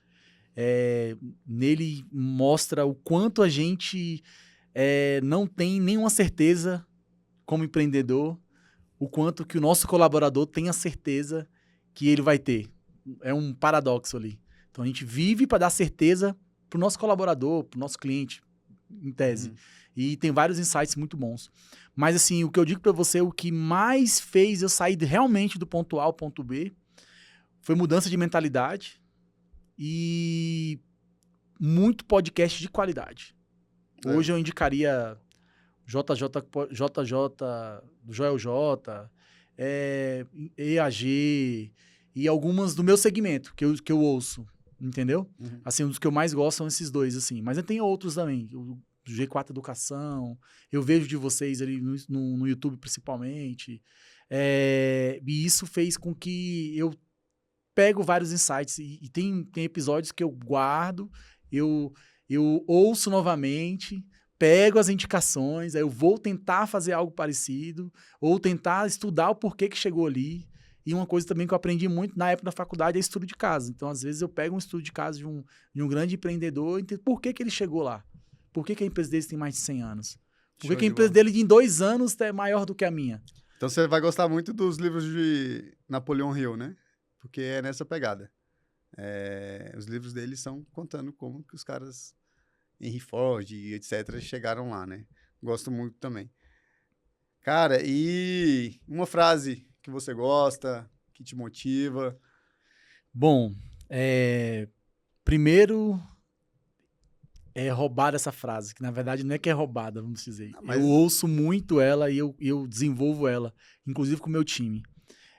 Nele mostra o quanto a gente não tem nenhuma certeza como empreendedor, o quanto que o nosso colaborador tem a certeza que ele vai ter. É um paradoxo ali. Então, a gente vive para dar certeza para o nosso colaborador, para o nosso cliente, em tese. E tem vários insights muito bons. Mas, assim, o que eu digo para você, o que mais fez eu sair realmente do ponto A ao ponto B foi mudança de mentalidade e muito podcast de qualidade. Hoje eu indicaria JJ do Joel J, EAG, e algumas do meu segmento, que eu ouço, entendeu? Uhum. Assim, um dos que eu mais gosto são esses dois, assim. Mas eu tenho outros também, o G4 Educação, eu vejo de vocês ali no YouTube principalmente. E isso fez com que eu pego vários insights e tem episódios que eu guardo, eu ouço novamente, pego as indicações, aí eu vou tentar fazer algo parecido, ou tentar estudar o porquê que chegou ali. E uma coisa também que eu aprendi muito na época da faculdade é estudo de caso. Então, às vezes, eu pego um estudo de caso de um grande empreendedor e entendo por que ele chegou lá. Por que a empresa dele tem mais de 100 anos? Por que a empresa dele, em 2 anos, é maior do que a minha? Então você vai gostar muito dos livros de Napoleão Hill, né? Porque é nessa pegada. Os livros dele são contando como que os caras, Henry Ford e etc., chegaram lá, né? Gosto muito também. Cara, e uma frase que você gosta, que te motiva? Bom, primeiro é roubada essa frase, que na verdade não é que é roubada, vamos dizer. Mas... Eu ouço muito ela e eu desenvolvo ela, inclusive com o meu time,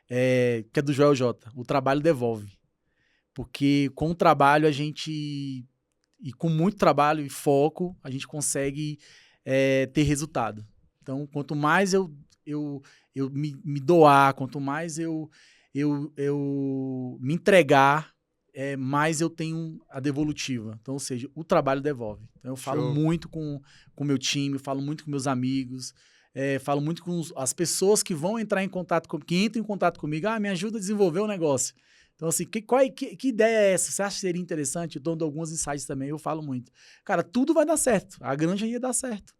que é do Joel J. O trabalho devolve. Porque com o trabalho e com muito trabalho e foco, a gente consegue ter resultado. Então, quanto mais eu me doar, quanto mais eu me entregar, mais eu tenho a devolutiva. Então, ou seja, o trabalho devolve. Então, eu falo muito com o meu time, falo muito com meus amigos, falo muito com as pessoas que vão entrar em contato comigo, que entram em contato comigo, me ajuda a desenvolver um negócio. Então, assim, que ideia é essa? Você acha que seria interessante? Eu dou alguns insights também, eu falo muito. Cara, tudo vai dar certo. A granja ia dar certo.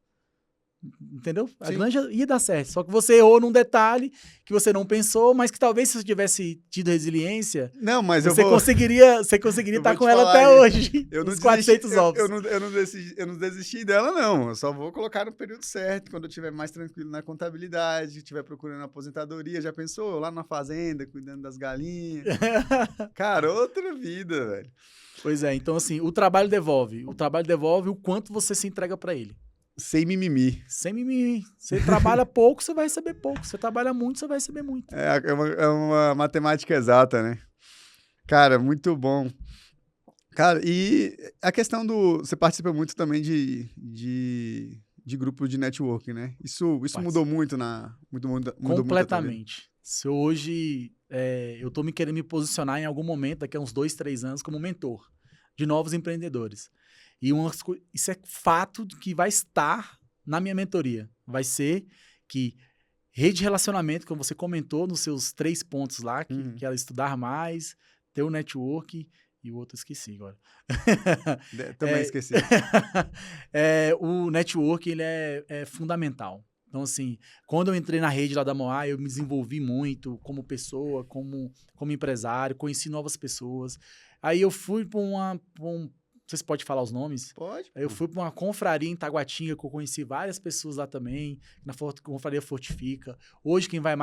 Entendeu? A Sim. granja ia dar certo. Só que você errou num detalhe que você não pensou, mas que talvez se você tivesse tido resiliência, não, mas você conseguiria estar com ela até hoje. Eu não os 400 ovos. Eu não desisti dela, não. Eu só vou colocar no período certo, quando eu estiver mais tranquilo na contabilidade, estiver procurando aposentadoria. Já pensou? Lá na fazenda, cuidando das galinhas. Cara, outra vida, velho. Pois é, então assim, o trabalho devolve. O trabalho devolve o quanto você se entrega para ele. Sem mimimi. Sem mimimi. Você trabalha pouco, você vai receber pouco. Você trabalha muito, você vai receber muito. É uma matemática exata, né? Cara, muito bom. Cara, e a questão do... Você participa muito também de grupo de networking, né? Isso mudou muito mudou completamente. Se hoje eu tô querendo me posicionar em algum momento, daqui a uns 2, 3 anos, como mentor de novos empreendedores. E isso é fato que vai estar na minha mentoria. Vai ser que rede de relacionamento, como você comentou nos seus 3 pontos lá, que é estudar mais, ter o network, e o outro esqueci agora. Também esqueci. O network, ele é fundamental. Então, assim, quando eu entrei na rede lá da Moá, eu me desenvolvi muito como pessoa, como empresário, conheci novas pessoas. Aí eu fui para não sei se pode falar os nomes. Pode. Aí eu fui para uma confraria em Taguatinga, que eu conheci várias pessoas lá também, na confraria Fortifica. Hoje quem vai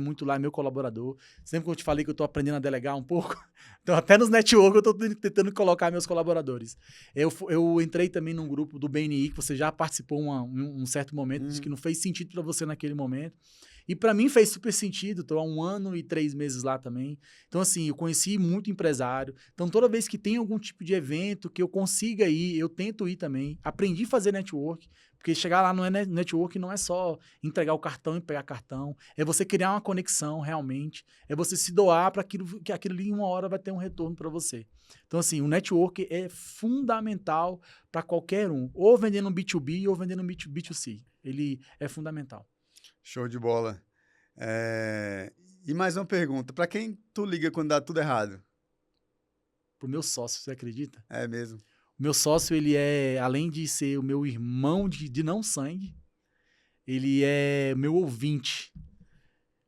muito lá é meu colaborador. Sempre que eu te falei que eu estou aprendendo a delegar um pouco, então até nos network eu estou tentando colocar meus colaboradores. Eu entrei também num grupo do BNI, que você já participou um certo momento, que não fez sentido para você naquele momento. E para mim fez super sentido, estou há 1 ano e 3 meses lá também. Então, assim, eu conheci muito empresário. Então, toda vez que tem algum tipo de evento que eu consiga ir, eu tento ir também. Aprendi a fazer network, porque chegar lá no network não é só entregar o cartão e pegar cartão. É você criar uma conexão realmente. É você se doar para aquilo que aquilo ali em uma hora vai ter um retorno para você. Então, assim, o network é fundamental para qualquer um. Ou vendendo um B2B ou vendendo um B2C. Ele é fundamental. Show de bola. E mais uma pergunta. Para quem tu liga quando dá tudo errado? Pro meu sócio, você acredita? É mesmo. O meu sócio, ele além de ser o meu irmão de não sangue, ele é meu ouvinte.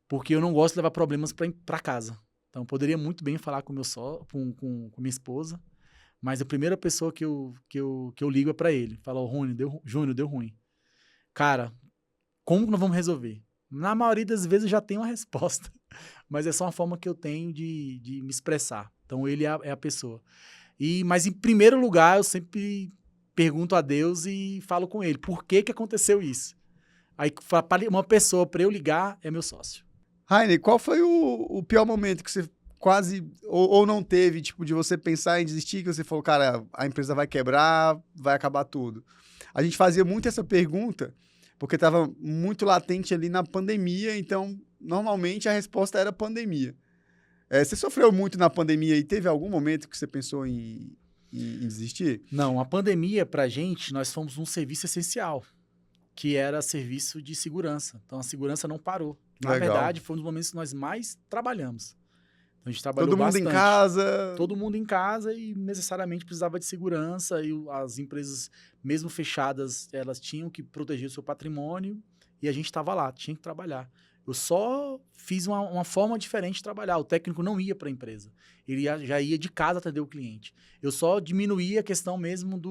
Porque eu não gosto de levar problemas para casa. Então, eu poderia muito bem falar com com minha esposa, mas a primeira pessoa que eu ligo é para ele. Fala, Júnior, deu ruim. Cara, como nós vamos resolver? Na maioria das vezes eu já tenho uma resposta, mas é só uma forma que eu tenho de me expressar. Então, ele é a pessoa. Mas, em primeiro lugar, eu sempre pergunto a Deus e falo com ele. Por que aconteceu isso? Aí, uma pessoa para eu ligar é meu sócio. Raine, qual foi o pior momento que você quase, ou não teve, tipo, de você pensar em desistir, que você falou, cara, a empresa vai quebrar, vai acabar tudo? A gente fazia muito essa pergunta, porque estava muito latente ali na pandemia, então, normalmente, a resposta era pandemia. Você sofreu muito na pandemia e teve algum momento que você pensou em desistir? Não, a pandemia, pra gente, nós fomos um serviço essencial, que era serviço de segurança. Então, a segurança não parou. Na Legal. verdade, foi um dos momentos que nós mais trabalhamos. Então, a gente trabalhou Todo mundo bastante. em casa. Todo mundo em casa e necessariamente precisava de segurança e as empresas, mesmo fechadas, elas tinham que proteger o seu patrimônio e a gente estava lá, tinha que trabalhar. Eu só fiz uma forma diferente de trabalhar. O técnico não ia para a empresa. Ele já ia de casa atender o cliente. Eu só diminuí a questão mesmo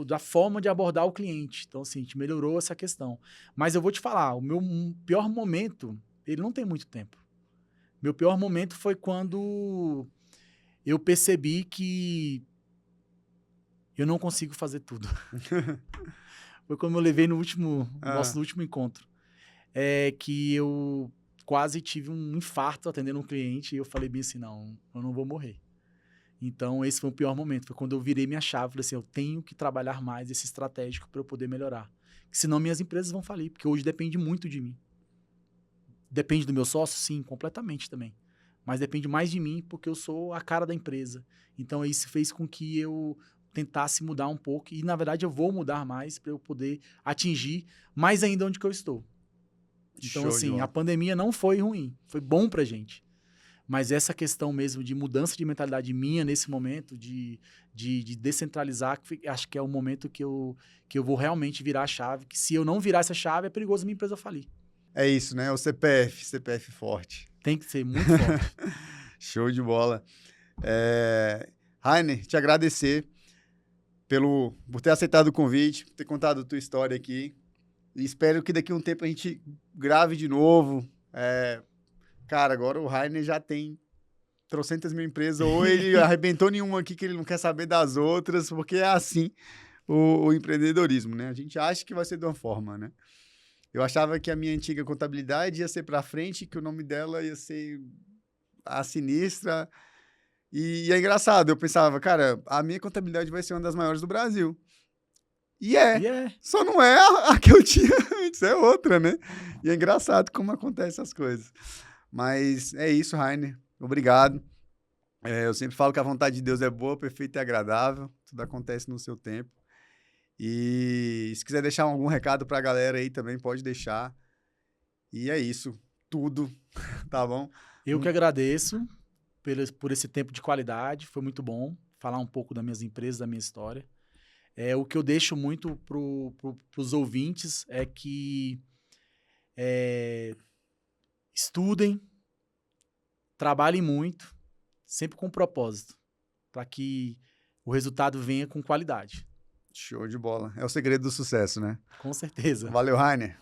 da forma de abordar o cliente. Então, assim, a gente melhorou essa questão. Mas eu vou te falar, o meu pior momento, ele não tem muito tempo. Meu pior momento foi quando eu percebi que eu não consigo fazer tudo. Foi quando eu levei no nosso último encontro. Que eu quase tive um infarto atendendo um cliente e eu falei bem assim, não, eu não vou morrer. Então, esse foi o pior momento. Foi quando eu virei minha chave. Falei assim, eu tenho que trabalhar mais esse estratégico para eu poder melhorar. Senão minhas empresas vão falir, porque hoje depende muito de mim. Depende do meu sócio? Sim, completamente também. Mas depende mais de mim, porque eu sou a cara da empresa. Então, isso fez com que eu tentasse mudar um pouco. E, na verdade, eu vou mudar mais para eu poder atingir mais ainda onde que eu estou. Então, assim, a pandemia não foi ruim. Foi bom pra gente. Mas essa questão mesmo de mudança de mentalidade minha nesse momento, de descentralizar, acho que é o momento que eu vou realmente virar a chave. Que se eu não virar essa chave, é perigoso a minha empresa falir. É isso, né? O CPF forte. Tem que ser muito forte. Show de bola. Rainer, te agradecer por ter aceitado o convite, por ter contado a tua história aqui. E espero que daqui a um tempo a gente grave de novo. Cara, agora o Rainer já tem trocentas mil empresas, ou ele arrebentou nenhuma aqui que ele não quer saber das outras, porque é assim o empreendedorismo, né? A gente acha que vai ser de uma forma, né? Eu achava que a minha antiga contabilidade ia ser para frente, que o nome dela ia ser a sinistra. E é engraçado, eu pensava, cara, a minha contabilidade vai ser uma das maiores do Brasil. E só não é a que eu tinha antes, é outra, né? E é engraçado como acontecem essas coisas. Mas é isso, Rainer. Obrigado. Eu sempre falo que a vontade de Deus é boa, perfeita e agradável. Tudo acontece no seu tempo. E se quiser deixar algum recado para a galera aí também, pode deixar. E é isso. Tudo. Tá bom? Eu que agradeço por esse tempo de qualidade. Foi muito bom falar um pouco das minhas empresas, da minha história. O que eu deixo muito pros ouvintes é que estudem, trabalhem muito, sempre com propósito, para que o resultado venha com qualidade. Show de bola. É o segredo do sucesso, né? Com certeza. Valeu, Rainer.